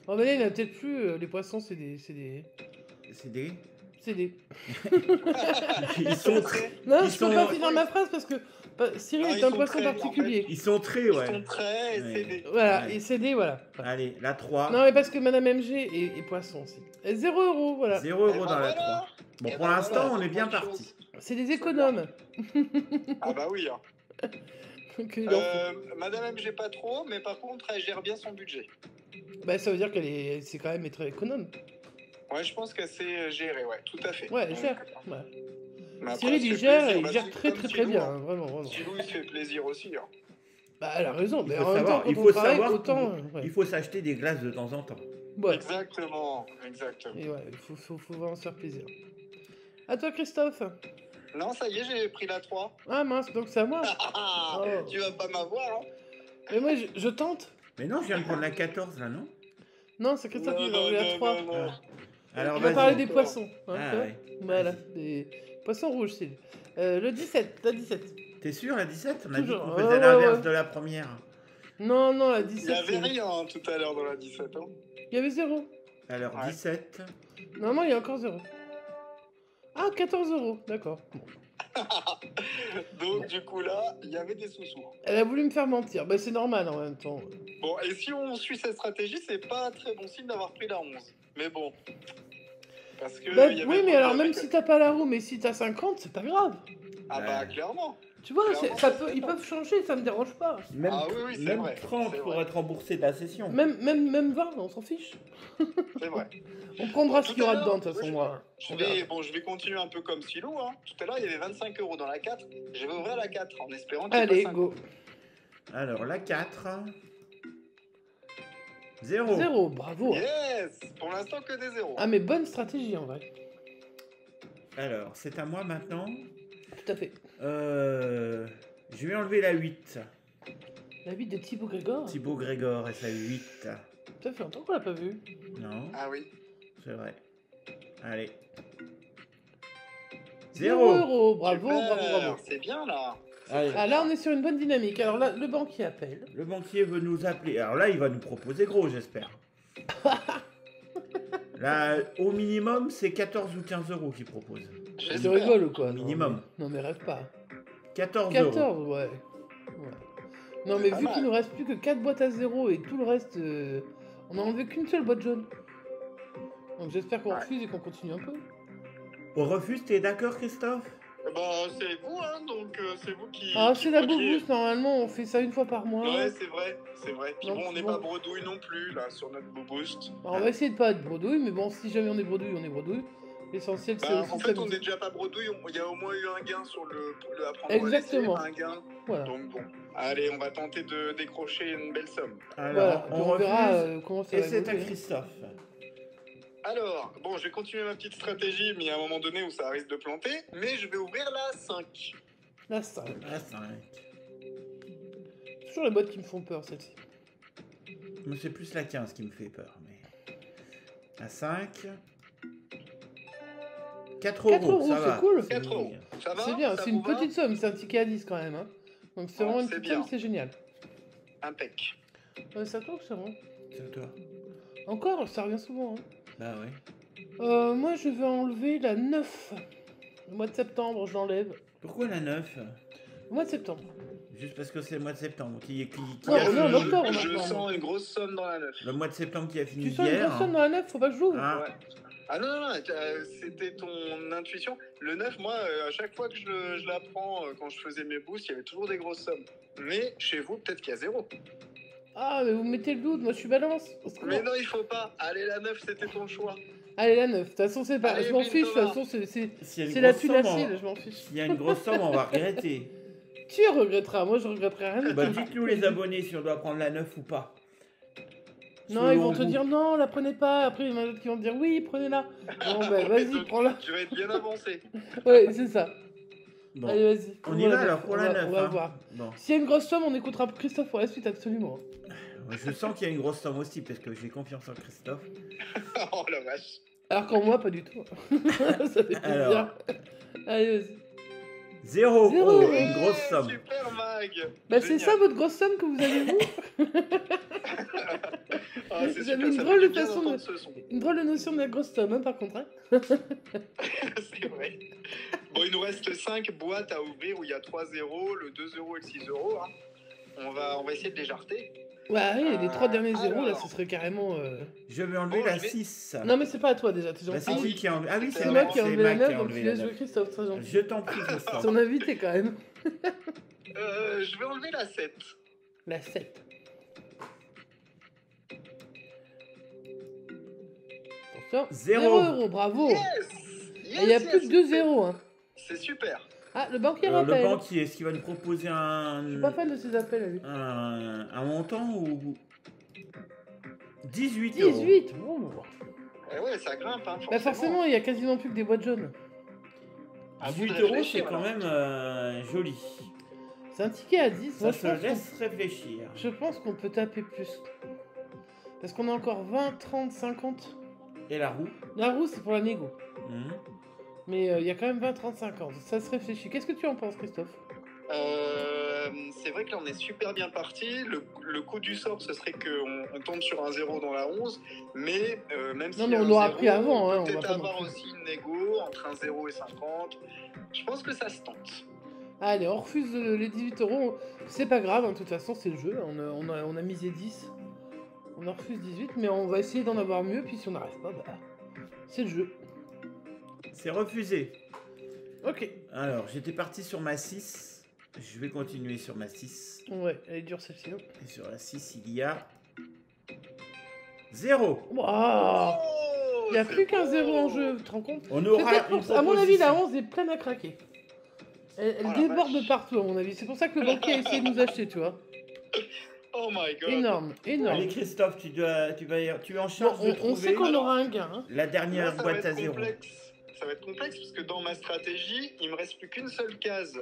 Oh, mais là, il y en a peut-être plus. Les poissons, c'est des. C'est des... Ils sont très... Non, Ils je sont- peux pas finir ma phrase parce que Cyril Non, est ils un sont poisson très- en particulier. Ils sont très, Ils ouais. sont très Ouais. CD. Voilà, Ouais. et c'est des. Voilà. Allez, la 3. Non, mais parce que Madame MG est poisson aussi. Et 0 €, voilà. 0 Eh € ben dans la voilà. 3. Bon, Eh pour ben l'instant, voilà, on est bien bonne chose. parti. C'est des économes. Ah bah oui. Hein. Donc, il en faut. Madame M, j'ai pas trop, mais par contre, elle gère bien son budget. Bah, ça veut dire c'est quand même très économe. Ouais, je pense qu'elle sait gérer, ouais, tout à fait. Ouais, elle Donc, gère. Ouais. mais après, Cyril, elle se il fait gère, plaisir. il Bah, gère c'est très comme très très Silou, bien, hein. hein, vraiment, vraiment. Silou, il se fait plaisir aussi. Hein. Bah, elle a raison, mais en même savoir, temps, quand il on faut travaille, savoir autant... qu'il ouais. faut s'acheter des glaces de temps en temps. Ouais. Exactement, exactement. Et ouais, il faut vraiment se faire plaisir. À toi, Christophe. Non, ça y est, j'ai pris la 3. Ah mince, donc c'est à moi. Ah, Oh. tu vas pas m'avoir, hein. Mais moi, je tente. Mais non, je viens de prendre la 14 là, non? Non, c'est Christophe qui Non, va jouer à non, 3. non, non. Alors On va parler vas-y. des poissons. Hein, Ah tu vois. ouais. Voilà, Vas-y. des poissons rouges, c'est le 17, la 17. T'es sûr la 17? On a dit Toujours. qu'on Ouais, faisait ouais, l'inverse ouais. de la première. Non, la Il 17. y avait c'est- rien hein, tout à l'heure dans la 17. Hein. Il y avait 0. Alors Ouais. 17. Normalement, il y a encore 0. Ah, 14 €, d'accord. Bon. Donc, du coup, là, il y avait des sous-sous. Elle a voulu me faire mentir. Bah, c'est normal en même temps. Bon, et si on suit cette stratégie, c'est pas très bon signe d'avoir pris la 11. Mais bon. Parce que. Bah, il y avait oui, mais beaucoup alors de même mecs- si t'as pas la roue, mais si t'as 50, c'est pas grave. Ah bah, clairement. Tu vois, Clairement, ça ça, peut, c'est ils pas. peuvent changer, ça me dérange pas. Même, Ah oui, oui, c'est même vrai, 30 c'est pour vrai. être remboursé de la session. Même 20, on s'en fiche. C'est vrai. On prendra Bon, ce tout qu'il y aura à l'heure, dedans, de toute oui, façon. je- Moi. Je vais continuer un peu comme Silou. Hein. Tout à l'heure, il y avait 25 € dans la 4. Je vais ouvrir la 4 en espérant qu'il Allez, passe un go. coup. Alors la 4. 0. 0, bravo. Yes. Pour l'instant, que des zéros. Ah, mais bonne stratégie en vrai. Alors c'est à moi maintenant. Tout à fait. Je vais enlever la 8. La vie de Thibaut Grégor. Thibaut Grégor et sa 8. Ça fait longtemps qu'on l'a pas vu. Non, Ah oui. c'est vrai. Allez. 0 0. €, bravo, Super, bravo. c'est bien là. Allez. Ah, là, on est sur une bonne dynamique. Alors là, le banquier appelle. Le banquier veut nous appeler. Alors là, il va nous proposer gros, j'espère. Là, au minimum, c'est 14 ou 15 € qu'il propose. Tu J'espère. rigoles ou quoi? Minimum. Non, mais rêve pas. 14 €. 14, ouais. Voilà. Non, mais Pas vu mal. qu'il nous reste plus que 4 boîtes à 0 et tout le reste, on a enlevé qu'une seule boîte jaune. Donc j'espère qu'on Ouais. refuse et qu'on continue un peu. On refuse, t'es d'accord, Christophe? Bah, c'est vous, hein, donc c'est vous qui. Ah, qui c'est la bloquez. boubousse, normalement, on fait ça une fois par mois. Ouais, c'est vrai, c'est vrai. Puis Donc, bon, on n'est bon. pas bredouille non plus, là, sur notre boost. Alors, on va essayer de pas être bredouille, mais bon, si jamais on est bredouille, on est bredouille. L'essentiel, c'est Bah, aussi en fait, on s'amuser. n'est déjà pas bredouille, il y a au moins eu un gain sur le apprendre Exactement. à laisser, un gain. Voilà. Donc bon, allez, on va tenter de décrocher une belle somme. Alors, Voilà, puis on on verra refuse. comment ça Et va c'est à évoluer. Christophe. Alors, bon, je vais continuer ma petite stratégie, mais il y a un moment donné où ça risque de planter, mais je vais ouvrir la 5. Là, ça. Ah, 5. C'est toujours les boîtes qui me font peur, celle-ci. Moi, c'est plus la 15 qui me fait peur. Mais... La 5. 4 4 euros, euros, ça c'est va. cool. 4 euros. Ça va C'est bien, ça c'est vous une va petite somme, c'est un ticket à 10 quand même. Hein. Donc c'est Ouais, vraiment une c'est petite bien. somme, c'est génial. Impec. Ça tombe, c'est bon. C'est à toi. Encore, ça revient souvent. Hein. Bah ouais. Moi, je vais enlever la 9. Le mois de septembre, je l'enlève. Pourquoi la 9? Le mois de septembre. Juste parce que c'est le mois de septembre qui Non, a on est en fini. octobre Je maintenant. sens une grosse somme dans la 9. Le mois de septembre qui a fini Tu sens une hier. grosse somme dans la 9, faut pas que je joue. Ah, Ouais. Ah non, non, non, c'était ton intuition. Le 9, moi, à chaque fois que je la prends, quand je faisais mes boosts, il y avait toujours des grosses sommes. Mais chez vous, peut-être qu'il y a 0. Ah, mais vous mettez le doute, moi je suis balance. Au secours. Mais non, il faut pas. Allez, la 9, c'était ton choix. Allez, la 9. De toute façon, c'est pas. Allez, Je m'en Bill fiche, de toute Thomas. façon, c'est s'il y a une c'est la grosse thune somme, acide, on... je m'en fiche. S'il y a une grosse somme, on va regretter. Tu regretteras, moi je regretterai rien. du Bah, tout. dites-nous les abonnés si on doit prendre la 9 ou pas. Non, ils vont te Selon vous. dire non, la prenez pas. Après, il y en a d'autres qui vont te dire oui, prenez-la. Bon, bah vas-y, Donc, prends-la. Je vais être bien avancé. Ouais, c'est ça. Bon. Allez, vas-y. On y va alors pour la 9. On va hein. voir. Bon. S'il y a une grosse somme, on écoutera Christophe pour la suite, absolument. Je sens qu'il y a une grosse somme aussi parce que j'ai confiance en Christophe. Oh la vache. Alors qu'en moi, pas du tout. Ça fait plaisir. Alors. Allez, vas-y. 0. Zéro. Oh, Ouais, une grosse somme. Super mag. Bah, c'est Génial. ça votre grosse somme que vous avez, vous Ah, c'est Vous super, avez une ça drôle fait de bien façon d'entendre de- ce son. Une drôle de notion de la grosse somme, hein, par contre. Hein. C'est vrai. Bon, il nous reste 5 boîtes à ouvrir où il y a 3 zéros, le 2 euros et le 6 euros. Hein. On va essayer de les jarter. Ouais, oui, les 3 derniers zéros, là, alors. ce serait carrément. Je vais enlever Bon, la je vais- 6. Non, mais c'est pas à toi déjà, t'es Bah, c'est gentil. qui qui a enlevé? Ah oui, C'est c'est C'est moi moi qui ai enlevé la 9, donc tu enlevé laisses la jouer 9. Christophe, très gentil. Je t'en prie, Christophe. Son invité quand même. Je vais enlever la 7. La 7. Attention. 0. 0 euros, bravo. Yes, Et il y a plus que 2 zéros. Hein. C'est super. Ah, le banquier Alors, le rappelle. banquier, est-ce qu'il va nous proposer Je suis pas fan de ces appels, lui. un montant ou 18 euros. 18. Bon. Eh ouais, ça grimpe, hein, Bah forcément, il y a quasiment plus que des boîtes jaunes. À vous de 18 euros, c'est réfléchir, quand alors. même joli. C'est un ticket à 10. Ça Moi, se laisse réfléchir. je pense qu'on peut taper plus. Parce qu'on a encore 20, 30, 50. Et la roue. La roue, c'est pour la négo. Mhm. Mais il y a quand même 20, 30, 50. Ça se réfléchit. Qu'est-ce que tu en penses, Christophe? C'est vrai que là on est super bien parti. Le coup du sort ce serait qu'on tombe sur un 0 dans la 11, mais même si Non, mais on l'aura pris avant, hein, on on peut va peut-être pas non avoir plus. aussi une négo entre un 0 et 50. Je pense que ça se tente. Allez, on refuse les 18 euros. C'est pas grave, hein, de toute façon, c'est le jeu. On a misé 10. On en refuse 18, mais on va essayer d'en avoir mieux. Puis si on n'arrive pas, bah, c'est le jeu. C'est refusé. Ok. Alors, j'étais parti sur ma 6. Je vais continuer sur ma 6. Ouais, elle est dure celle-ci. Hein. Et sur la 6, il y a 0. Waouh. Il n'y a c'est plus qu'un beau. 0 en jeu, tu te rends compte? On aura Peut-être une pour ça. À mon avis, la proposition. 11 est pleine à craquer. Elle Oh la déborde vache. de partout, à mon avis. C'est pour ça que le banquier a essayé de nous acheter, tu vois. Oh my god. Énorme, énorme. Allez, Christophe, tu es en Bon, charge de on trouver sait qu'on aura un gain. Hein. la Moi, dernière ça va boîte être à 0. complexe. Ça va être complexe parce que dans ma stratégie, il me reste plus qu'une seule case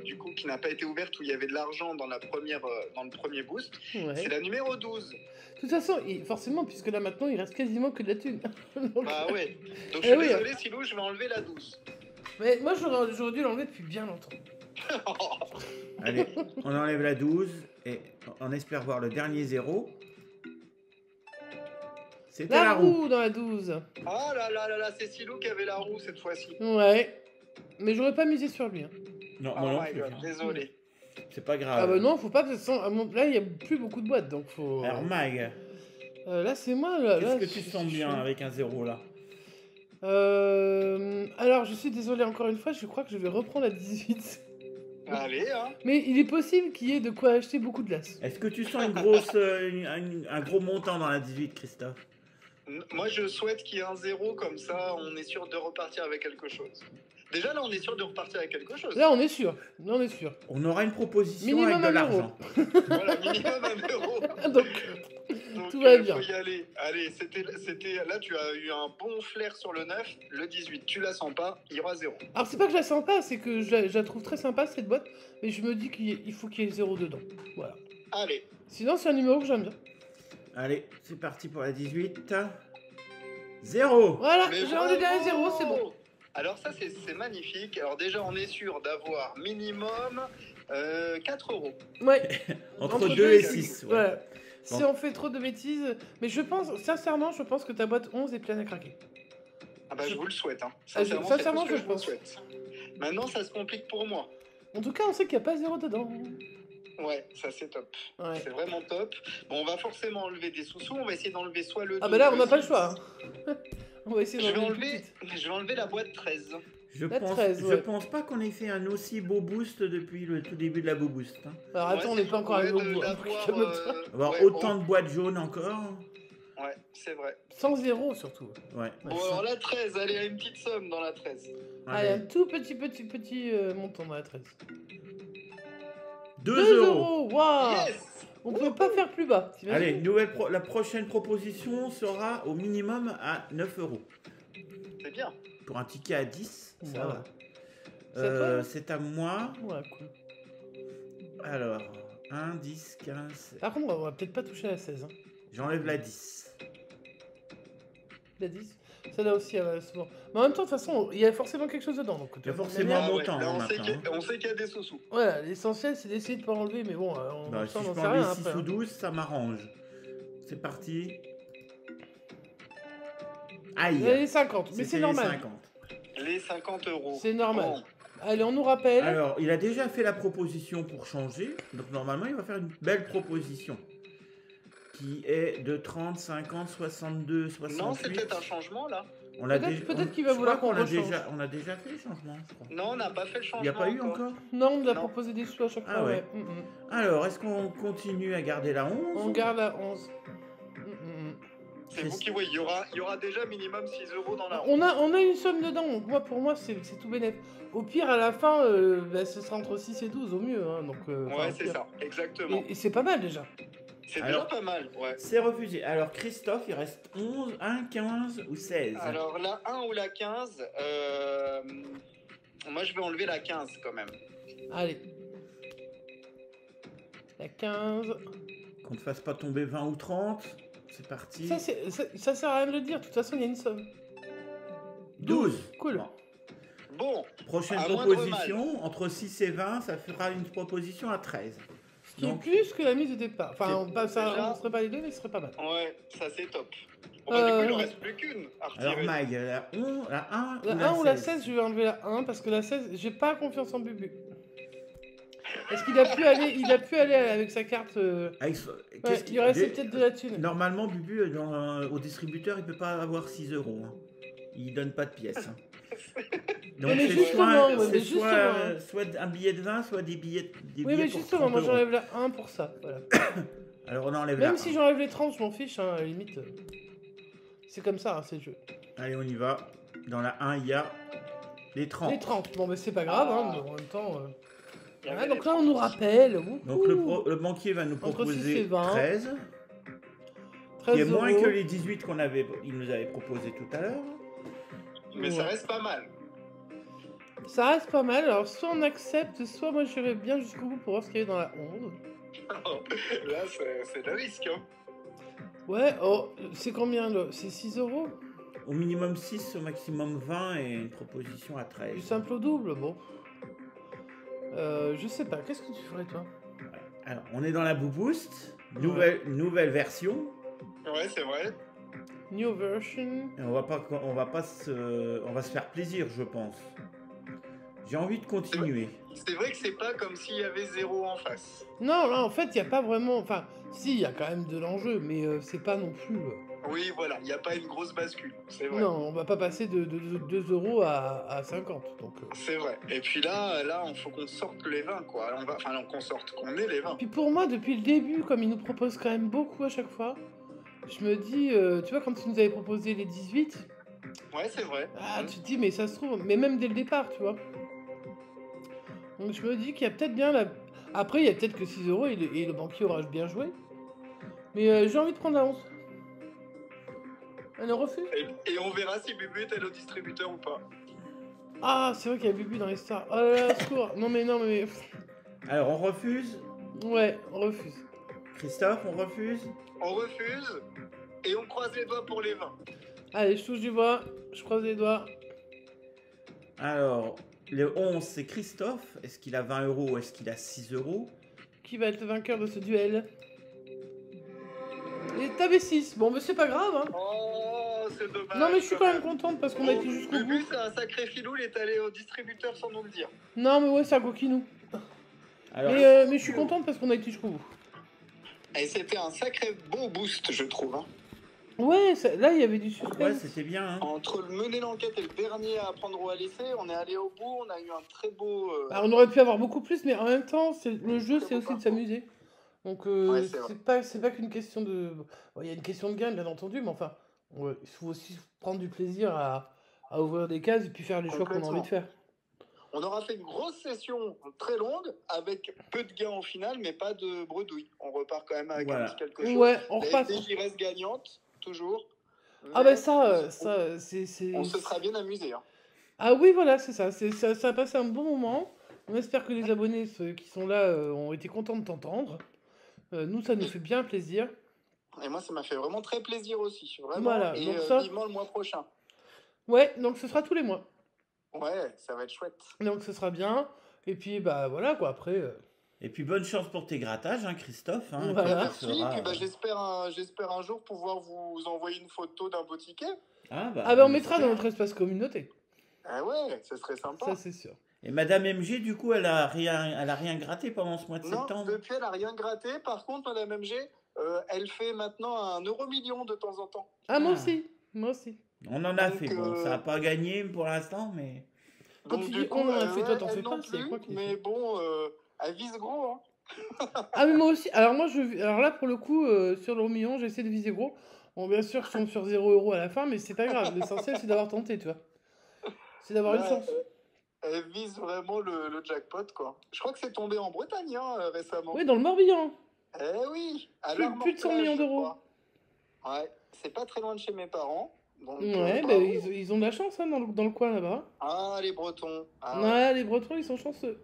du coup qui n'a pas été ouverte où il y avait de l'argent dans la première dans le premier boost. Ouais. C'est la numéro 12. De toute façon, forcément, puisque là maintenant, il reste quasiment que de la thune. Donc, Bah ouais. Donc Eh je suis oui. désolé Silou, je vais enlever la 12. Mais moi, j'aurais dû l'enlever depuis bien longtemps. Allez, on enlève la 12 et on espère voir le dernier 0. C'était La la roue. roue dans la 12. Oh là là là là, c'est Silou qui avait la roue cette fois-ci. Ouais. Mais j'aurais pas misé sur lui. Hein. Non, Oh moi non my plus. god, désolé. C'est pas grave. Ah bah non, faut pas que ça sent... Là, il y a plus beaucoup de boîtes, donc faut... Alors, Mag, Là, c'est moi, là. qu'est-ce là, que tu sens bien avec un 0 là? Alors, je suis désolé encore une fois, je crois que je vais reprendre la 18. Allez, hein. Mais il est possible qu'il y ait de quoi acheter beaucoup de glace. Est-ce que tu sens une grosse, un gros montant dans la 18, Christophe? Moi, je souhaite qu'il y ait un 0, comme ça, on est sûr de repartir avec quelque chose. Déjà, là, on est sûr de repartir avec quelque chose. Là, on est sûr. Là, on est sûr. On aura une proposition Minimum avec de 1 euro. l'argent. Voilà, minimum 1 euro. Donc, Donc, tout va bien. Faut y aller. Allez, là, tu as eu un bon flair sur le 9, le 18. Tu la sens pas, il y aura 0. Alors, c'est pas que je la sens pas, c'est que je la trouve très sympa, cette boîte. Mais je me dis qu'il faut qu'il y ait 0 dedans. Voilà. Allez. Sinon, c'est un numéro que j'aime bien. Allez, c'est parti pour la 18. 0. Voilà, Mais j'ai envie de dire bravo 0, c'est bon. Alors ça, c'est magnifique. Alors déjà, on est sûr d'avoir minimum 4 euros. Ouais. Entre 2 deux et et 6. Ouais. Voilà. Si Bon. on fait trop de bêtises... Mais je pense, sincèrement, je pense que ta boîte 11 est pleine à craquer. Ah bah, je vous le souhaite. Hein. Ah, Sincèrement, sincèrement, c'est tout ce que je je vous pense. souhaite. Maintenant, ça se complique pour moi. En tout cas, on sait qu'il n'y a pas 0 dedans. Ouais, ça c'est top. Ouais. C'est vraiment top. Bon, on va forcément enlever des sous-sous. On va essayer d'enlever soit le 2. Ah bah là, on n'a pas le 6. choix. hein. On va essayer Je vais d'enlever une enlever, petite. je vais enlever la boîte 13. Je La pense, 13, je ouais. pense pas qu'on ait fait un aussi beau boost depuis le tout début de la Beau Boost. Hein. Alors attends, on n'est pas encore arrivé au bout. hein. Calme-toi. Avoir ouais, autant de boîtes jaunes encore. Ouais, c'est vrai. Sans 0 surtout. Ouais. Bon, alors la 13, allez, il y a une petite somme dans la 13. Allez, un tout petit montant dans la 13. 2 2 euros. Waouh. Yes. On peut pas faire plus bas. t'imagines? Allez, la prochaine proposition sera au minimum à 9 euros. C'est bien. Pour un ticket à 10, ça Wow. va. C'est à toi C'est à moi. Ouais, cool. Alors, 1, 10, 15. Par contre, on va peut-être pas toucher à la 16. Hein. J'enlève la 10. La 10. Celle-là aussi, c'est bon. Mais en même temps, de toute façon, il y a forcément quelque chose dedans. Donc, Il y a de toute forcément manière, un montant, là, hein, maintenant. on sait qu'il y a des sous-sous. Voilà, l'essentiel, c'est d'essayer de pas enlever. Mais bon, on Bah, si s'en je n'en peux sait enlever rien 6 après. ou hein. 12, ça m'arrange. C'est parti. Aïe. Les 50, mais C'était c'est les normal. 50. Les 50 euros. C'est normal. Bon. Allez, on nous rappelle. Alors, il a déjà fait la proposition pour changer. Donc, normalement, il va faire une belle proposition. Qui est de 30, 50, 62, 68. Non, c'est peut-être un changement là. On a Peut-être qu'il va je vouloir crois qu'on rechange. on a déjà fait le changement, je crois. Non, on n'a pas fait le Il changement. n'y a pas eu encore. Non, on nous a Non. proposé des sous à chaque Ah fois. ouais. Ouais. Alors, est-ce qu'on continue à garder la 11? On garde la 11. C'est vous qui voyez. Il y aura déjà minimum 6 euros dans la On a une somme dedans, donc pour moi, c'est tout bénef. Au pire, à la fin, ce sera entre 6 et 12 au mieux. Hein, donc, enfin, Ouais, au c'est pire. ça, exactement. Et c'est pas mal déjà. C'est déjà Alors- pas mal, ouais. C'est refusé. Alors, Christophe, il reste 11, 1, 15 ou 16. Alors la 1 ou la 15, moi je vais enlever la 15 quand même. Allez. La 15. Qu'on ne fasse pas tomber 20 ou 30. C'est parti. Ça sert à rien de le dire, de toute façon, il y a une somme. 12. Cool. Bon, Prochaine À moindre proposition, entre 6 et 20, ça fera une proposition à 13. Ce qui est Donc- plus que la mise de départ. Enfin, ça Déjà- ne serait pas les deux, mais ce serait pas mal. ouais, ça c'est top. Bon, bah, du coup, il ne ouais. reste plus qu'une à Alors, retirer. Mag, la 1, la 1 La ou 1 la ou la 16? 16, je vais enlever la 1 parce que la 16, j'ai pas confiance en Bubu. Est-ce qu'il a pu aller avec sa carte Avec so- ouais, qu'est-ce il restait dé- peut-être de la thune. Normalement, Bubu, au distributeur, il peut pas avoir 6 euros. Hein. Il donne pas de pièces. Hein. Donc, mais c'est justement, soit, ouais, mais c'est soit, justement. soit un billet de 20, soit des billets, des Oui, billets mais pour justement, 30 moi euros. j'enlève la 1 pour ça. Voilà. Alors, on enlève la Même 1. si j'enlève les 30, je m'en fiche, hein, à la limite. C'est comme ça, hein, c'est le jeu. Allez, on y va. Dans la 1, il y a les 30. Les 30, bon, mais c'est pas grave, hein, mais en même temps. Il y avait Voilà, donc les là, on nous rappelle. Donc, le banquier va nous Entre 6 proposer et 20. 13, 13 qui est moins euros. que les 18 qu'il nous avait proposé tout à l'heure. Mais ça reste pas mal. Ça reste pas mal, alors soit on accepte, soit moi j'irai bien jusqu'au bout pour voir ce qu'il y avait dans la 11. Là, c'est le risque. Hein. Ouais, oh, c'est combien là? C'est 6 euros? Au minimum 6, au maximum 20 et une proposition à Du 13. simple au double, bon. Je sais pas, qu'est-ce que tu ferais toi? Alors, on est dans la Boo Boost, nouvelle version. Ouais, c'est vrai. New version. Et on va se faire plaisir, je pense. J'ai envie de continuer. C'est vrai que c'est pas comme s'il y avait 0 en face. Non, là, en fait, il n'y a pas vraiment... Enfin, si, il y a quand même de l'enjeu, mais c'est pas non plus... Oui, voilà, il n'y a pas une grosse bascule, c'est vrai. Non, on va pas passer de 2 euros à 50, donc... C'est vrai. Et puis là, il faut qu'on sorte les 20, quoi. Qu'on ait les 20. Puis pour moi, depuis le début, comme ils nous proposent quand même beaucoup à chaque fois, je me dis, tu vois, quand ils nous avaient proposé les 18, Ouais, c'est vrai. tu te dis, mais ça se trouve, mais même dès le départ, tu vois. Donc je me dis qu'il y a peut-être bien la... Après, il y a peut-être que 6 euros et le banquier aura bien joué. Mais j'ai envie de prendre la 11. Elle en refuse. Et on verra si Bubu est allé au distributeur ou pas. Ah, c'est vrai qu'il y a Bubu dans les stars. Oh là là, secours. Non mais... Alors, on refuse. Ouais, on refuse. Christophe, on refuse. On refuse et on croise les doigts pour les 20. Allez, je touche du bois, je croise les doigts. Alors, le 11, c'est Christophe. Est-ce qu'il a 20 euros ou est-ce qu'il a 6 euros? Qui va être le vainqueur de ce duel? Et t'avais 6. Bon, mais c'est pas grave, hein. Oh, c'est dommage. Non, mais je suis quand même contente parce qu'on a été jusqu'au Bubu, bout. c'est un sacré filou, il est allé au distributeur sans nous le dire. Non, mais ouais, c'est un coquinou. Alors, Mais je suis contente parce qu'on a été jusqu'au bout. Et c'était un sacré bon boost, je trouve. Hein. Ouais, là, il y avait du suspense. ouais, c'était bien. Hein. Entre le mener l'enquête et le dernier à prendre ou à laisser, on est allé au bout, on a eu un très beau... Bah, on aurait pu avoir beaucoup plus, mais en même temps, le jeu, c'est aussi de s'amuser. Donc, Ouais, c'est pas qu'une question de... Bon, il y a une question de gain, bien entendu, mais enfin, il faut aussi prendre du plaisir à ouvrir des cases et puis faire les choix qu'on a envie de faire. On aura fait une grosse session très longue, avec peu de gains au final, mais pas de bredouille. On repart quand même avec un petit quelque chose. Ouais, on repasse. Les FDJ restent gagnantes, toujours. Ah bah ça, c'est... On se sera bien amusé. Hein. Ah oui, voilà, c'est ça. Ça a passé un bon moment. On espère que les abonnés ceux qui sont là ont été contents de t'entendre. Nous, ça nous fait bien plaisir. Et moi, ça m'a fait vraiment très plaisir aussi. Vraiment. Voilà, et donc ça... vivement le mois prochain. Ouais, donc ce sera tous les mois. Ouais, ça va être chouette. Donc ce sera bien. Et puis, bah voilà, quoi, après... Et puis, bonne chance pour tes grattages, hein, Christophe. Hein, Voilà. Merci, et puis j'espère un jour pouvoir vous envoyer une photo d'un beau ticket. Ah bah, on mettra dans notre espace communauté. Ah ouais, ça serait sympa. Ça, c'est sûr. Et Madame MG, du coup, elle a rien gratté pendant ce mois de Non, septembre. depuis, elle n'a rien gratté. Par contre, Madame MG, elle fait maintenant un euro-million de temps en temps. Ah, moi aussi. Moi aussi. On en a fait. Bon, ça n'a pas gagné pour l'instant, mais... Quand tu dis on en a fait, toi, t'en fais pas, c'est quoi qui mais bon, elle vise gros, hein. Ah, mais moi aussi. Alors, alors là, pour le coup, sur l'euro-million, j'essaie de viser gros. Bon, bien sûr, je tombe sur 0 € à la fin, mais c'est pas grave. L'essentiel, c'est d'avoir tenté, tu vois. C'est d'avoir une chance. Elle vise vraiment le jackpot, quoi. Je crois que c'est tombé en Bretagne, hein, récemment. Oui, dans le Morbihan. Eh oui, à Plus de 100 millions d'euros. Ouais, c'est pas très loin de chez mes parents. Donc, ouais, bah, ils ont de la chance hein, dans le coin là-bas. Ah, les Bretons. Ah, ouais, les Bretons, ils sont chanceux.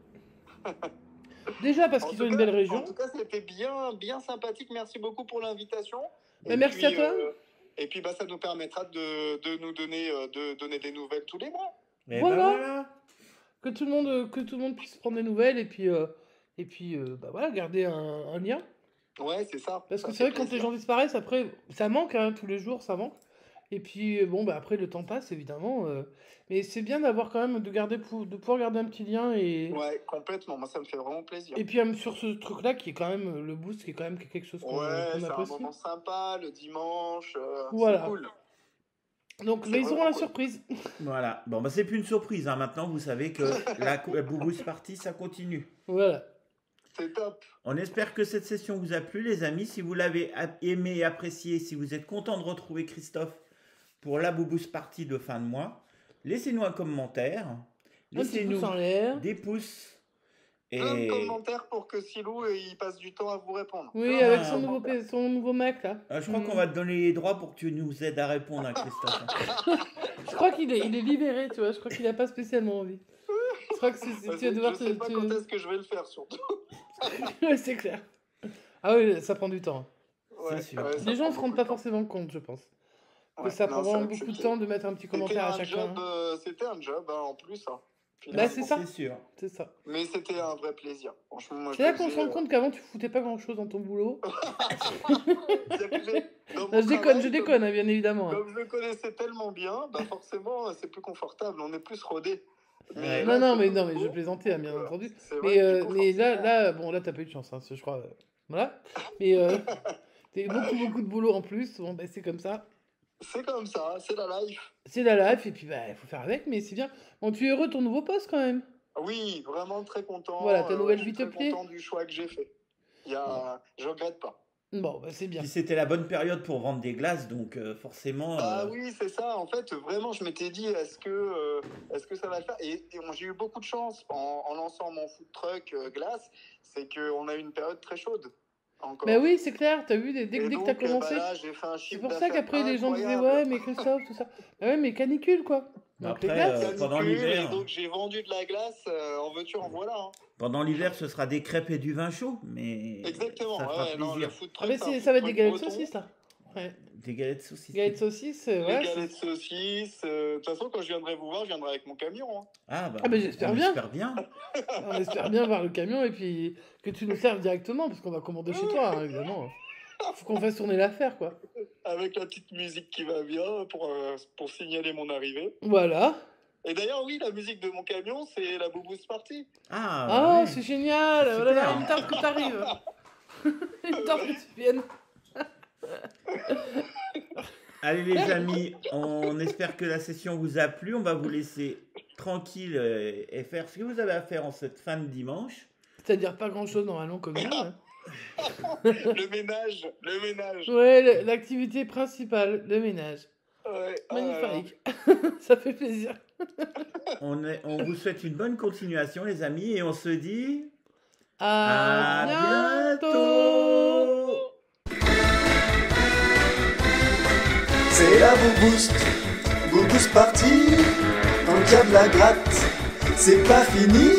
Déjà parce qu'ils ont une belle région. En tout cas, c'était bien sympathique. Merci beaucoup pour l'invitation. Bah, merci à toi. Et puis, bah, ça nous permettra de nous donner des nouvelles tous les mois. Voilà. Que tout le monde puisse prendre des nouvelles et puis bah voilà, garder un lien. Ouais, c'est ça. Parce que c'est vrai que quand les gens disparaissent, après, ça manque, hein, tous les jours, ça manque. Et puis, bon, bah après, le temps passe, évidemment. Mais c'est bien d'avoir quand même, de pouvoir garder un petit lien. Ouais, complètement. Moi, ça me fait vraiment plaisir. Et puis, sur ce truc-là, qui est quand même, le boost, qui est quand même quelque chose qu'on apprécie. Ouais, c'est un moment sympa, le dimanche. Voilà. C'est cool. Donc, mais ils auront la surprise. Voilà. Bon, bah c'est plus une surprise. Hein. Maintenant, vous savez que la Boost Party, ça continue. Voilà. C'est top. On espère que cette session vous a plu, les amis. Si vous l'avez aimé et apprécié, si vous êtes content de retrouver Christophe pour la Boost Party de fin de mois, laissez-nous un commentaire. Laissez-nous des pouces. Et... Plein de commentaires pour que Silou il passe du temps à vous répondre. Oui, avec son nouveau mec là. Je crois qu'on va te donner les droits pour que tu nous aides à répondre, hein, Christophe. Je crois qu'il est libéré, tu vois. Je crois qu'il n'a pas spécialement envie. Je crois que tu vas devoir sais pas quand est-ce que je vais le faire, surtout. Ouais, c'est clair. Ah oui, ça prend du temps. Ouais, c'est sûr. Les gens ne se rendent pas forcément compte, je pense. Que ça prend vraiment beaucoup de temps de mettre un petit commentaire à chacun. C'était un job, hein, en plus. Hein. Bah, c'est ça. C'est sûr. C'est ça. Mais c'était un vrai plaisir. Franchement, c'est là qu'on se rend compte qu'avant, tu foutais pas grand-chose dans ton boulot. Je déconne, hein, bien évidemment. Comme je le connaissais tellement bien, bah forcément, c'est plus confortable. On est plus rodé. Ouais. Non, là, non, c'est mais nouveau. je plaisantais, hein, bien Voilà. entendu. C'est vrai que du coup, Mais forcément, là, t'as pas eu de chance, hein, je crois. Voilà. Mais t'as eu beaucoup de boulot en plus. Bon, bah, c'est comme ça. c'est comme ça, c'est la life. C'est la life, et puis, bah, il faut faire avec, mais c'est bien. Bon, tu es heureux de ton nouveau poste quand même. Oui, vraiment très content. Voilà, ta nouvelle je vie suis te très plaît. content du choix que j'ai fait. Je regrette pas. Bon, bah, c'est bien. Puis c'était la bonne période pour vendre des glaces, donc forcément. Bah oui, c'est ça. En fait, vraiment, je m'étais dit, est-ce que ça va le faire? J'ai eu beaucoup de chance en lançant mon food truck glace. C'est qu'on a eu une période très chaude encore. Bah oui, c'est clair, t'as vu, dès Et que donc, t'as commencé. là, j'ai fait un C'est chiffre pour ça d'affaires qu'après les gens disaient, incroyable. ouais, mais Christophe, tout ça. Bah ouais, mais canicule, quoi. Donc les Après, glaces. pendant Canicule, l'hiver. et donc j'ai vendu de la glace, en veux-tu, en voilà. Hein. Pendant l'hiver, ce sera des crêpes et du vin chaud, mais Exactement. ça fera Ouais, non, le plaisir. food Ah, truck, mais c'est un ça va être food des truck galettes breton. saucisses, là. Ouais. Des galettes saucisses. Galettes saucisses, Les ouais. galettes saucisses. De toute façon, quand je viendrai vous voir, je viendrai avec mon camion. Hein. Ah bah, Ah, mais j'espère on bien. espère bien. On espère bien voir le camion et puis que tu nous serves directement, parce qu'on va commander chez toi, hein, évidemment. Faut qu'on fasse tourner l'affaire, quoi. Avec la petite musique qui va bien pour signaler mon arrivée. Voilà. Et d'ailleurs, oui, la musique de mon camion, c'est la Booboos Party. Ah, Ah, ouais. c'est génial. Super. Voilà, il tarde que t'arrives. Il tarde que tu viennes. Allez les amis, on espère que la session vous a plu. On va vous laisser tranquille et faire ce que vous avez à faire en cette fin de dimanche. C'est-à-dire pas grand-chose normalement comme nous. Hein. Le ménage, le ménage. Ouais, l'activité principale, le ménage. Ouais, ah là là. Magnifique. Ça fait plaisir. On vous souhaite une bonne continuation les amis et on se dit À bientôt. C'est la Boost Party. Tant qu'il y a de la gratte, c'est pas fini.